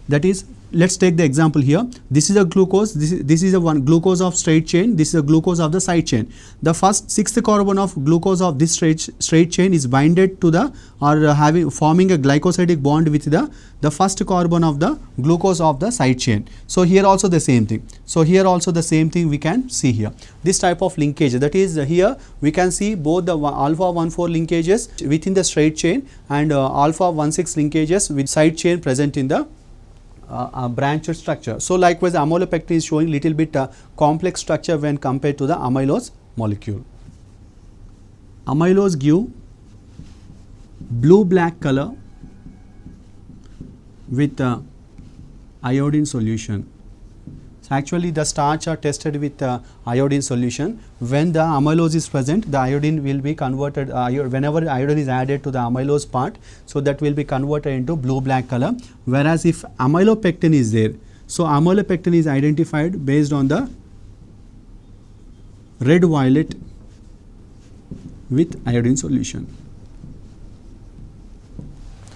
That is, let's take the example here. This is a glucose, this is a one glucose of straight chain, this is a glucose of the side chain. The first sixth carbon of glucose of this straight chain is binded to the forming a glycosidic bond with the first carbon of the glucose of the side chain. So here also the same thing. So here also the same thing we can see here. This type of linkage, that is here we can see both the alpha 1,4 linkages within the straight chain and alpha 1,6 linkages with side chain present in the branched structure. So likewise amylopectin is showing little bit complex structure when compared to the amylose molecule. Amylose give blue black color with iodine solution. So actually the starch are tested with iodine solution. When the amylose is present, the iodine will be converted, whenever iodine is added to the amylose part, so that will be converted into blue black color. Whereas if amylopectin is there, so amylopectin is identified based on the red violet with iodine solution.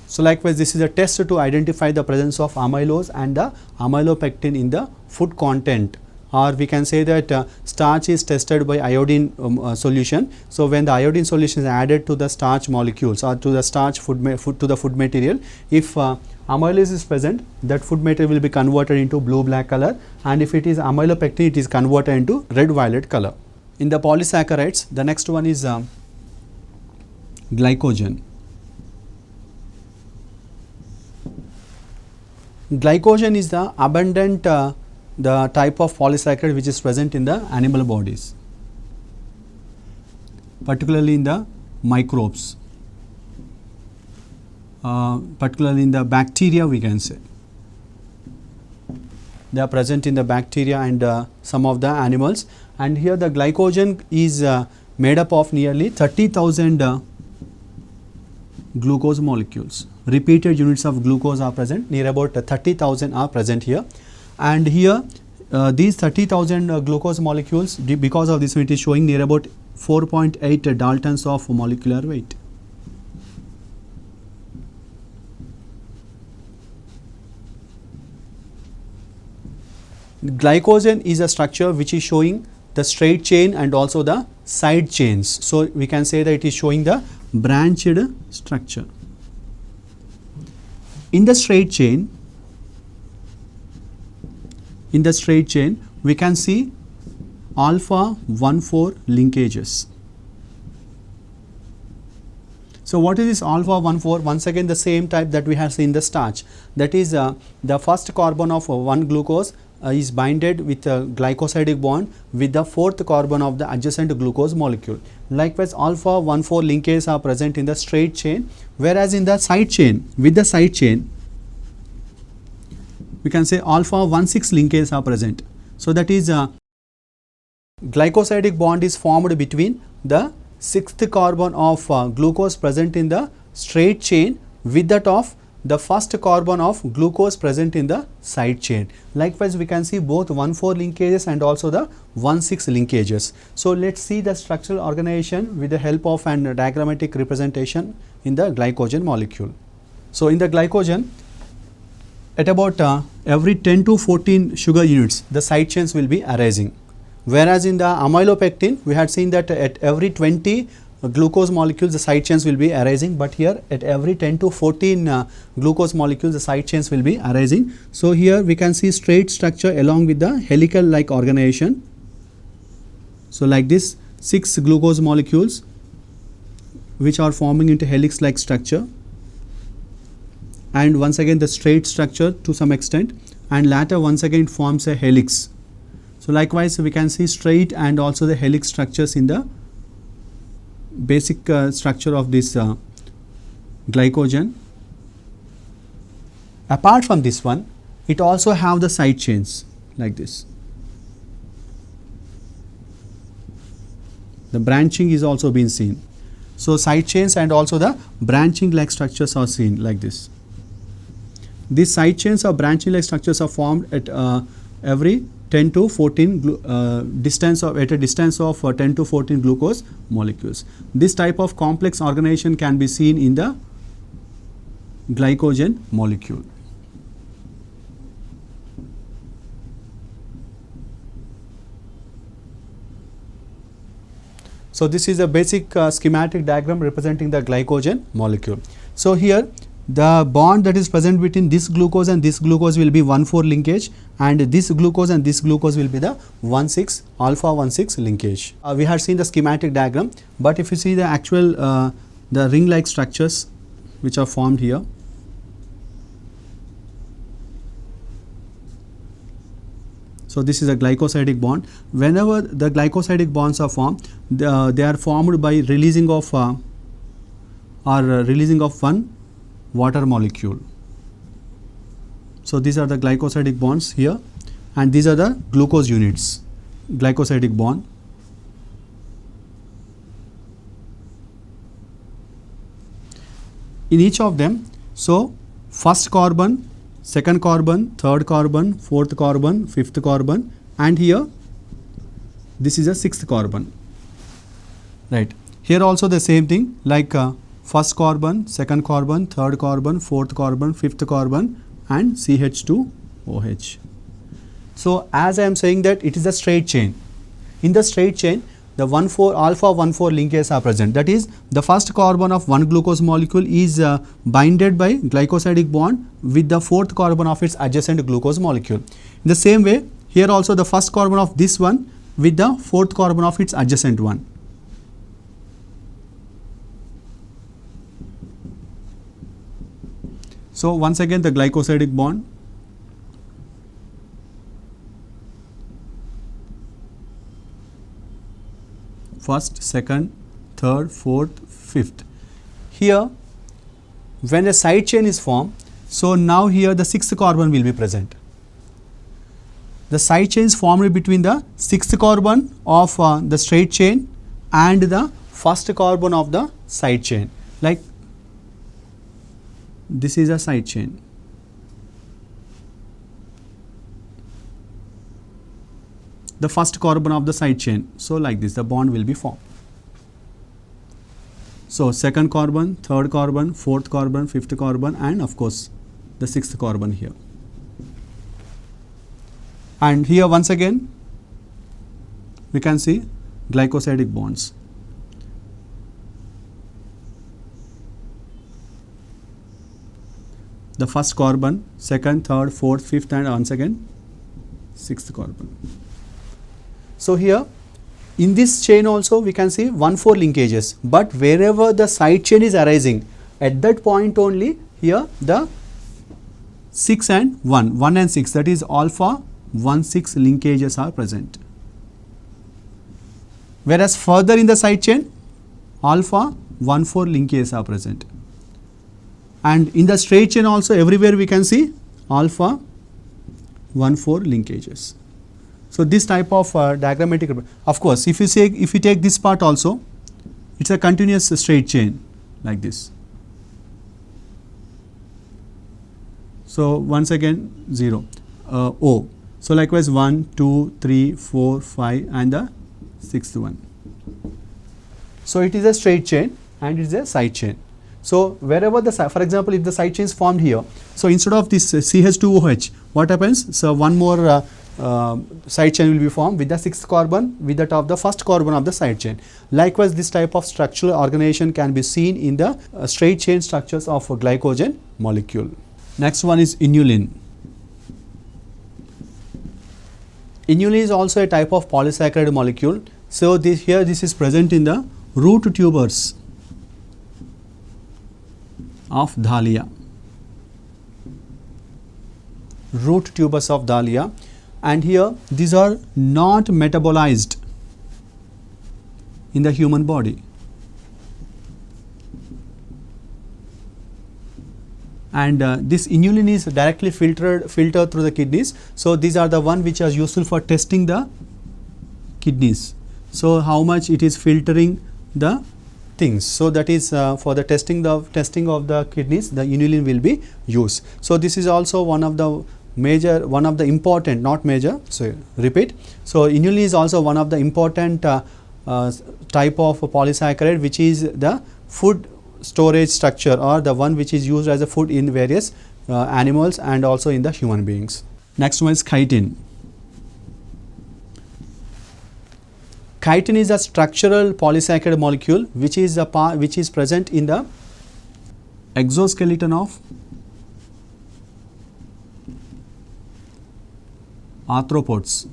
So likewise this is a test to identify the presence of amylose and the amylopectin in the food content, or we can say that starch is tested by iodine solution. So when the iodine solution is added to the starch molecules or to the starch food material, if amylase is present, that food material will be converted into blue black color, and if it is amylopectin, it is converted into red violet color. In the polysaccharides, the next one is glycogen. Glycogen is the abundant the type of polysaccharide which is present in the animal bodies, particularly in the microbes, particularly in the bacteria we can say. They are present in the bacteria and some of the animals, and here the glycogen is made up of nearly 30,000 glucose molecules. Repeated units of glucose are present, near about 30,000 are present here, and here these 30,000 glucose molecules, because of this it is showing near about 4.8 Daltons of molecular weight. Glycogen is a structure which is showing the straight chain and also the side chains. So we can say that it is showing the branched structure. In the straight chain, we can see alpha 1,4 linkages. So what is this alpha 1,4? Once again the same type that we have seen in the starch, that is the first carbon of one glucose is binded with a glycosidic bond with the fourth carbon of the adjacent glucose molecule. Likewise alpha 1,4 linkages are present in the straight chain, whereas in the side chain, with the side chain we can say alpha 1,6 linkages are present. So that is glycosidic bond is formed between the sixth carbon of glucose present in the straight chain with that of the first carbon of glucose present in the side chain. Likewise, we can see both 1,4 linkages and also the 1,6 linkages. So, let us see the structural organization with the help of an diagrammatic representation in the glycogen molecule. So, in the glycogen, at about every 10 to 14 sugar units, the side chains will be arising. Whereas in the amylopectin, we had seen that at every 20 glucose molecules, the side chains will be arising, but here at every 10 to 14 glucose molecules, the side chains will be arising. So, here we can see straight structure along with the helical like organization. So, like this 6 glucose molecules which are forming into helix like structure, and once again the straight structure to some extent, and later once again it forms a helix. So, likewise we can see straight and also the helix structures in the basic structure of this glycogen. Apart from this one, it also have the side chains like this. The branching is also being seen. So, side chains and also the branching like structures are seen like this. These side chains or branching like structures are formed at every 10 to 14 distance of at a distance of 10 to 14 glucose molecules. This type of complex organization can be seen in the glycogen molecule. So, this is a basic schematic diagram representing the glycogen molecule. So, here the bond that is present between this glucose and this glucose will be 1,4 linkage, and this glucose and this glucose will be the 1,6 alpha 1,6 linkage. We have seen the schematic diagram, but if you see the actual the ring like structures which are formed here. So, this is a glycosidic bond. Whenever the glycosidic bonds are formed, they are formed by releasing of one water molecule. So, these are the glycosidic bonds here, and these are the glucose units, glycosidic bond. In each of them, so first carbon, second carbon, third carbon, fourth carbon, fifth carbon, and here this is a sixth carbon, right. Here also the same thing, like first carbon, second carbon, third carbon, fourth carbon, fifth carbon, and CH2OH. So, as I am saying that it is a straight chain. In the straight chain, the 1,4 alpha 1,4 linkages are present. That is, the first carbon of one glucose molecule is binded by glycosidic bond with the fourth carbon of its adjacent glucose molecule. In the same way, here also the first carbon of this one with the fourth carbon of its adjacent one. So, once again the glycosidic bond, first, second, third, fourth, fifth. Here when a side chain is formed, so now here the sixth carbon will be present. The side chain is formed between the sixth carbon of the straight chain and the first carbon of the side chain, like this is a side chain. The first carbon of the side chain. So, like this the bond will be formed. So, second carbon, third carbon, fourth carbon, fifth carbon, and of course the sixth carbon here. And here once again we can see glycosidic bonds. The first carbon, second, third, fourth, fifth, and once again sixth carbon. So, here in this chain also we can see 1,4 linkages, but wherever the side chain is arising, at that point only here the 6 and 1 and 6, that is alpha 1,6 linkages are present. Whereas further in the side chain alpha 1,4 linkages are present. And in the straight chain also everywhere we can see alpha 1,4 linkages. So, this type of diagrammatic, of course, if you take this part also, it is a continuous straight chain like this. So once again 0, O. So likewise 1, 2, 3, 4, 5 and the sixth one. So it is a straight chain and it is a side chain. So wherever the, for example, if the side chain is formed here, so instead of this CH2OH, what happens? So one more side chain will be formed with the sixth carbon with that of the first carbon of the side chain. Likewise, this type of structural organization can be seen in the straight chain structures of a glycogen molecule. Next one is inulin. Inulin is also a type of polysaccharide molecule. So this is present in the root tubers of dahlia. Root tubers of dahlia, and here these are not metabolized in the human body, and this inulin is directly filtered through the kidneys. So these are the one which are useful for testing the kidneys. So how much it is filtering the things. So that is for the testing of the kidneys, the inulin will be used. So this is also one of the important, not major, so repeat. So inulin is also one of the important type of polysaccharide, which is the food storage structure, or the one which is used as a food in various animals and also in the human beings. Next one is chitin. Chitin is a structural polysaccharide molecule which is present in the exoskeleton of arthropods,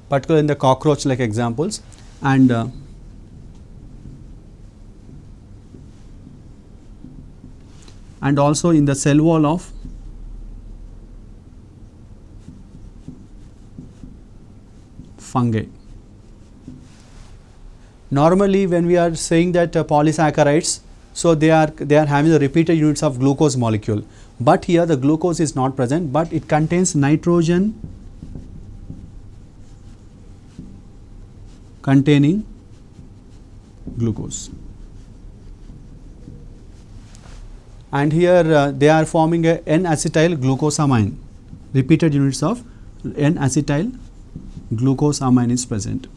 particularly in the cockroach like examples, and also in the cell wall of fungi. Normally when we are saying that polysaccharides, so they are having the repeated units of glucose molecule, but here the glucose is not present, but it contains nitrogen containing glucose, and here they are forming a N-acetyl glucosamine. Repeated units of N-acetyl glucosamine is present.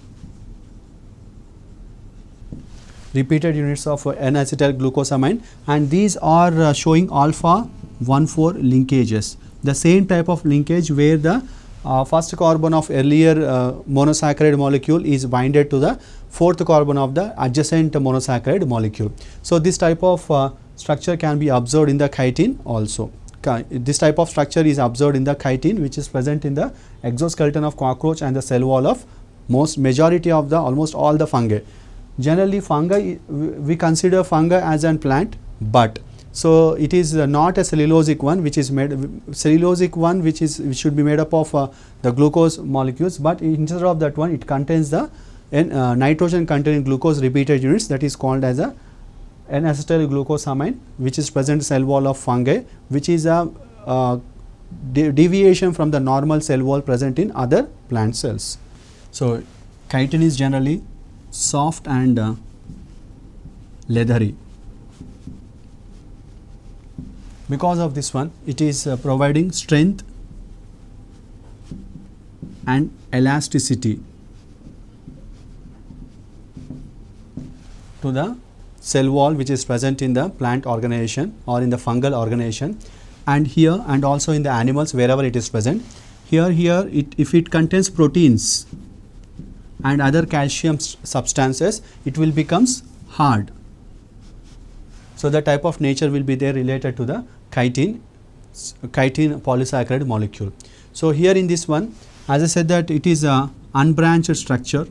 Repeated units of N-acetyl glucosamine, and these are showing alpha 1,4 linkages, the same type of linkage where the first carbon of earlier monosaccharide molecule is binded to the fourth carbon of the adjacent monosaccharide molecule. So this type of structure can be observed in the chitin also. This type of structure is observed in the chitin, which is present in the exoskeleton of cockroach and the cell wall of majority of the almost all the fungi. Generally fungi, we consider fungi as a plant, but so it is not a cellulosic one, which is made cellulosic one which should be made up of the glucose molecules, but instead of that one it contains the nitrogen containing glucose repeated units, that is called as a N-acetyl glucosamine, which is present in cell wall of fungi, which is a deviation from the normal cell wall present in other plant cells. So chitin is generally soft and leathery. Because of this one, it is providing strength and elasticity to the cell wall which is present in the plant organization or in the fungal organization, and here and also in the animals wherever it is present. Here if it contains proteins and other calcium substances, it will becomes hard. So the type of nature will be there related to the chitin polysaccharide molecule. So here in this one, as I said that it is a unbranched structure.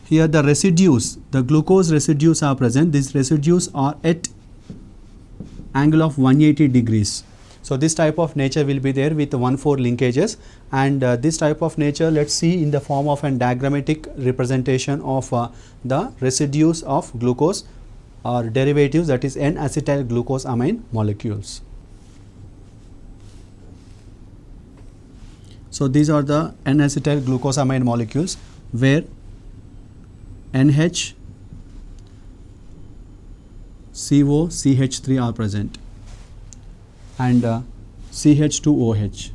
Here the residues, the glucose residues are present. These residues are at angle of 180 degrees. So this type of nature will be there with 1,4 linkages, and this type of nature let's see in the form of a diagrammatic representation of the residues of glucose or derivatives, that is N-acetyl glucosamine molecules. So these are the N-acetyl glucosamine molecules where NH COCH3 are present, and CH2OH.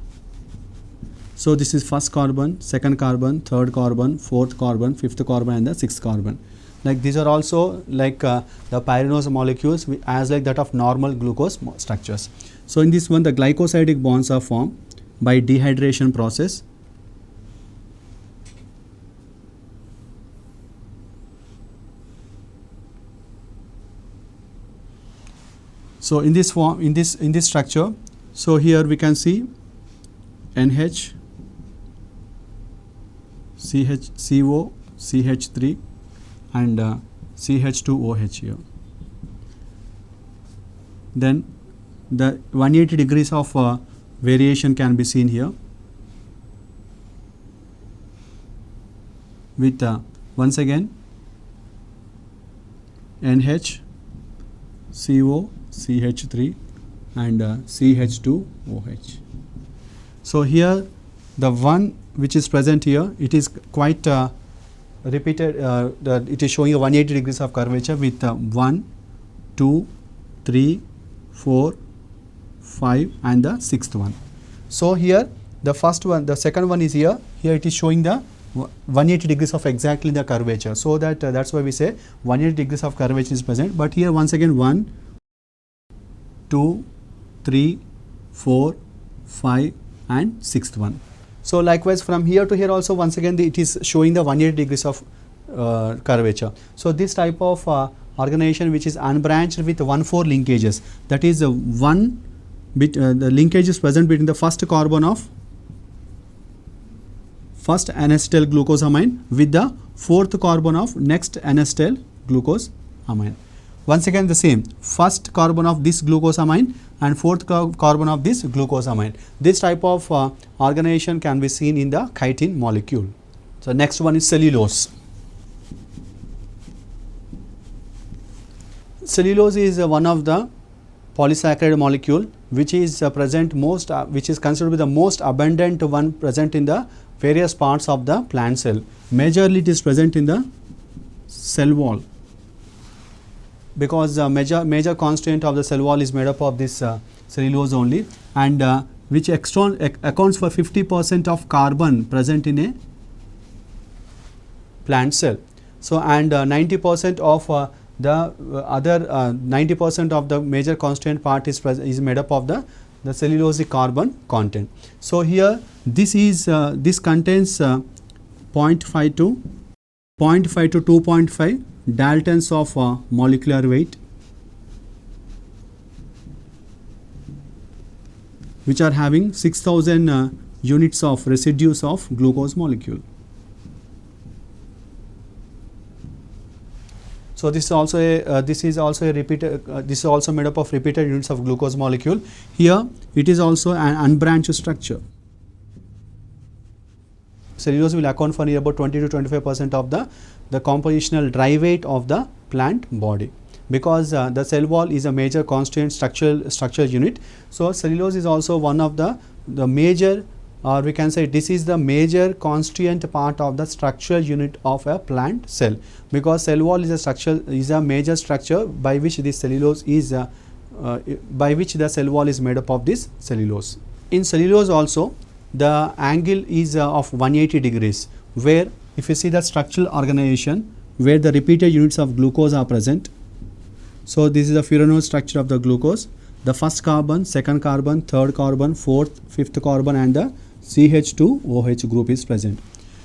So this is first carbon, second carbon, third carbon, fourth carbon, fifth carbon, and the sixth carbon. Like these are also like the pyranose molecules as like that of normal glucose structures. So in this one, the glycosidic bonds are formed by dehydration process. So in this form, in this structure, so here we can see NH, CO, CH3, and CH2OH here. Then the 180 degrees of variation can be seen here with once again NH, CO, CH3, and CH2OH. So here the one which is present here, it is quite repeated, it is showing a 180 degrees of curvature with 1, 2, 3, 4, 5, and the sixth one. So here the first one, the second one is here it is showing the 180 degrees of exactly the curvature. So that that's why we say 180 degrees of curvature is present. But here once again 1, 2, 3, 4, 5, and sixth one. So likewise from here to here also once again it is showing the 180 degrees of curvature. So this type of organization which is unbranched with 1,4 linkages, that is one bit the linkage is present between the first carbon of first N-acetyl glucosamine with the fourth carbon of next N-acetyl glucosamine. Once again the same, first carbon of this glucosamine and fourth carbon of this glucosamine. This type of organization can be seen in the chitin molecule. So next one is cellulose. Cellulose is one of the polysaccharide molecule which is present most, which is considered to be the most abundant one present in the various parts of the plant cell. Majorly it is present in the cell wall, because major constituent of the cell wall is made up of this cellulose only, and which accounts for 50% of carbon present in a plant cell. So and 90% of the other 90% of the major constituent part is made up of the cellulosic carbon content. So here this is this contains 0.5 to 2.5 daltons of molecular weight, which are having 6,000 units of residues of glucose molecule. So this is also a repeated this is also made up of repeated units of glucose molecule. Here it is also an unbranched structure. Cellulose will account for near about 20 to 25% of the compositional dry weight of the plant body, because the cell wall is a major constituent structural unit. So cellulose is also one of the major, or we can say this is the major constituent part of the structural unit of a plant cell, because cell wall is a major structure by which this cellulose is by which the cell wall is made up of this cellulose. In cellulose also the angle is of 180 degrees, where if you see the structural organization where the repeated units of glucose are present. So this is the furanose structure of the glucose. The first carbon, second carbon, third carbon, fourth, fifth carbon, and the CH2OH group is present.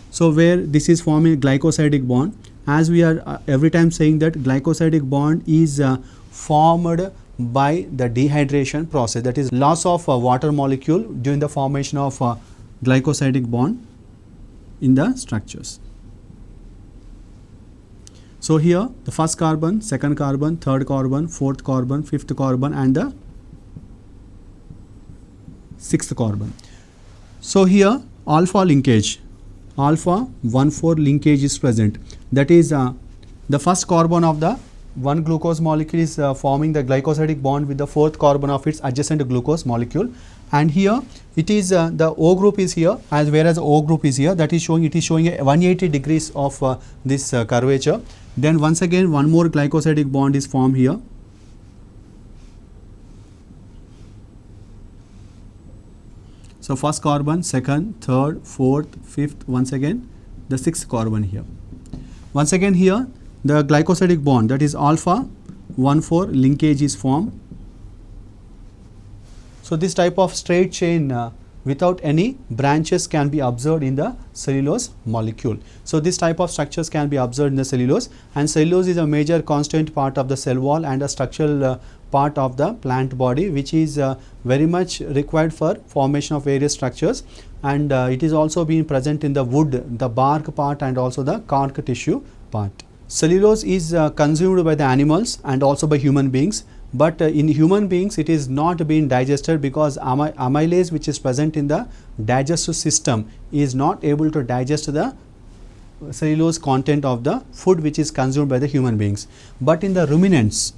So where this is forming a glycosidic bond, as we are every time saying that glycosidic bond is formed by the dehydration process, that is loss of water molecule during the formation of glycosidic bond in the structures. So here the first carbon, second carbon, third carbon, fourth carbon, fifth carbon, and the sixth carbon. So here alpha linkage, alpha 1,4 linkage is present. That is the first carbon of the one glucose molecule is forming the glycosidic bond with the fourth carbon of its adjacent glucose molecule, and here it is the O group is here, as whereas O group is here, that is showing, it is showing a 180 degrees of this curvature. Then once again one more glycosidic bond is formed here, So first carbon, second, third, fourth, fifth, once again the sixth carbon here. Once again here the glycosidic bond, that is alpha 1,4 linkage is formed. So this type of straight chain without any branches can be observed in the cellulose molecule. So this type of structures can be observed in the cellulose, and cellulose is a major constant part of the cell wall and a structural part of the plant body, which is very much required for formation of various structures, and it is also being present in the wood, the bark part, and also the cork tissue part. Cellulose is consumed by the animals and also by human beings, but in human beings it is not being digested because amylase which is present in the digestive system is not able to digest the cellulose content of the food which is consumed by the human beings. But in the ruminants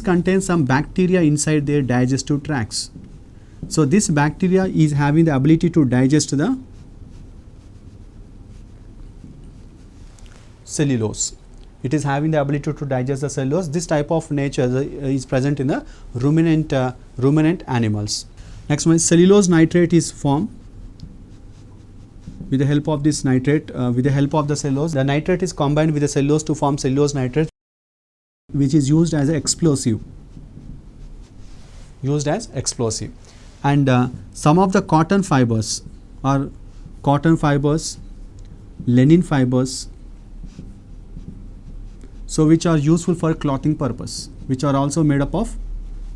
contain some bacteria inside their digestive tracts. So this bacteria is having the ability to digest the cellulose. It is having the ability to digest the cellulose. This type of nature is present in the ruminant animals. Next one, cellulose nitrate is formed with the help of this nitrate, with the help of the cellulose. The nitrate is combined with the cellulose to form cellulose nitrate, which is used as an explosive. And some of the cotton fibers are linen fibers, so which are useful for clothing purpose, which are also made up of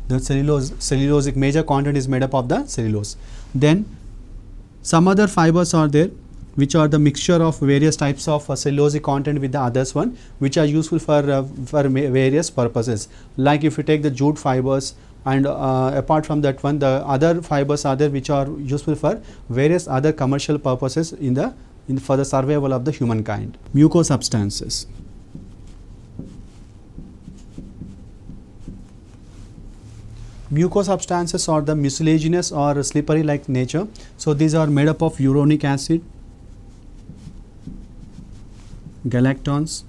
the cellulosic major content is made up of the cellulose. Then some other fibers are there which are the mixture of various types of cellulosic content with the others one, which are useful for various purposes. Like if you take the jute fibers, and apart from that one, the other fibers are there which are useful for various other commercial purposes for the survival of the humankind. Mucosubstances. Mucosubstances are the mucilaginous or slippery like nature. So these are made up of uronic acid, galactons,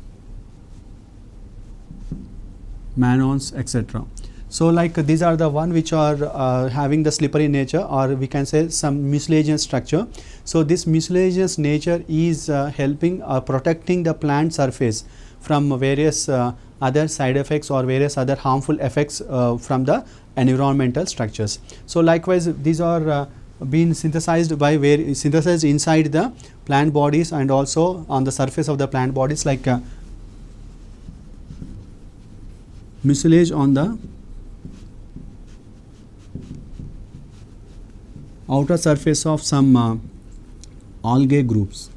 mannans, etc. So like these are the one which are having the slippery nature, or we can say some mucilaginous structure. So this mucilaginous nature is helping protecting the plant surface from various other side effects or various other harmful effects from the environmental structures. So likewise these are being synthesized inside the plant bodies and also on the surface of the plant bodies, like mucilage on the outer surface of some algae groups,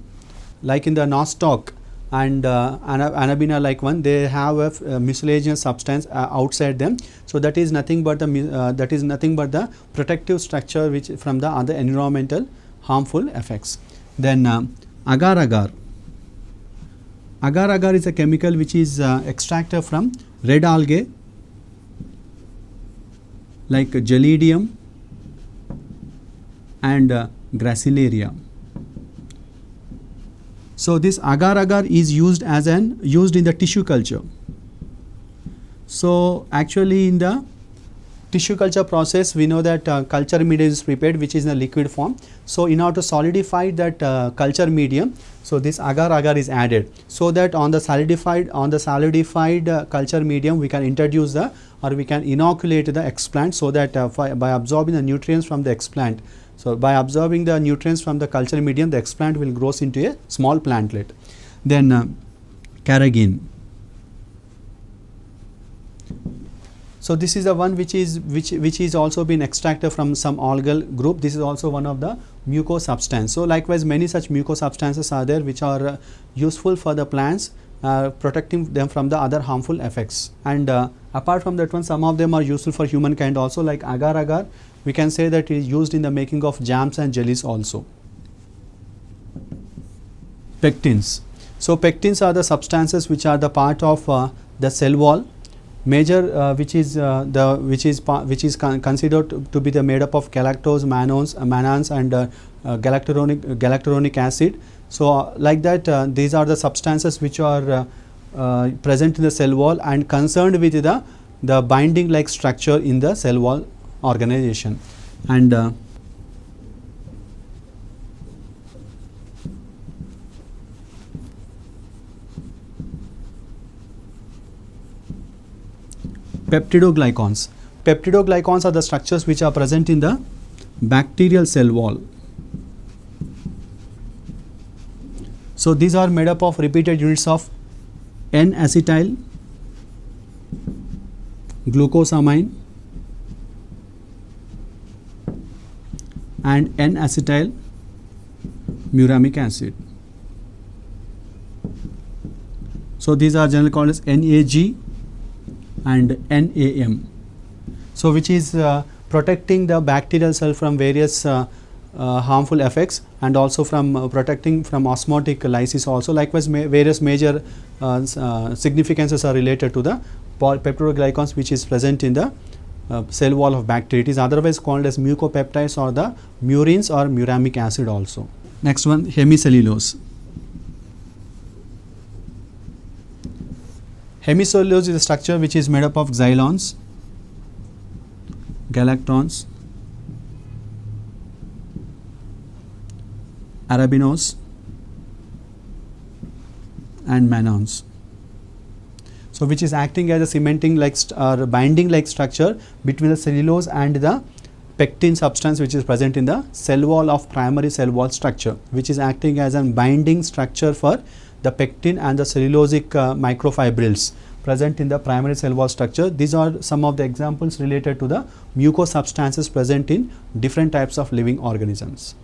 like in the nostoc and anabina like one, they have a mucilaginous substance outside them. So that is nothing but the protective structure which from the other environmental harmful effects. Then agar agar is a chemical which is extracted from red algae like Gelidium and Gracilaria. So this agar agar is used in the tissue culture. So actually in the tissue culture process, we know that culture medium is prepared, which is in a liquid form. So in order to solidify that culture medium, so this agar agar is added, so that on the solidified culture medium we can introduce we can inoculate the explant, so that by absorbing the nutrients from the explant. So by absorbing the nutrients from the culture medium, the explant will grow into a small plantlet. Then carrageen. So this is the one which is also been extracted from some algal group. This is also one of the mucosubstance. So likewise many such mucosubstances are there which are useful for the plants, protecting them from the other harmful effects. And apart from that one, some of them are useful for humankind also, like agar agar. We can say that it is used in the making of jams and jellies also. Pectins. So pectins are the substances which are the part of the cell wall, major which is considered to be the made up of galactose, mannans and galacturonic acid. So like that these are the substances which are present in the cell wall and concerned with the binding like structure in the cell wall organization. And peptidoglycans. Peptidoglycans are the structures which are present in the bacterial cell wall. So these are made up of repeated units of N-acetyl glucosamine and N-acetyl muramic acid. So these are generally called as NAG and NAM. So which is protecting the bacterial cell from various harmful effects, and also from protecting from osmotic lysis also. Likewise, various major significances are related to the peptidoglycans which is present in the cell wall of bacteria. It is otherwise called as mucopeptides or the murines or muramic acid also. Next one, hemicellulose. Hemicellulose is a structure which is made up of xylons, galactons, arabinose and mannans. So which is acting as a cementing like or binding like structure between the cellulose and the pectin substance which is present in the cell wall of primary cell wall structure, which is acting as a binding structure for the pectin and the cellulosic microfibrils present in the primary cell wall structure. These are some of the examples related to the mucosubstances present in different types of living organisms.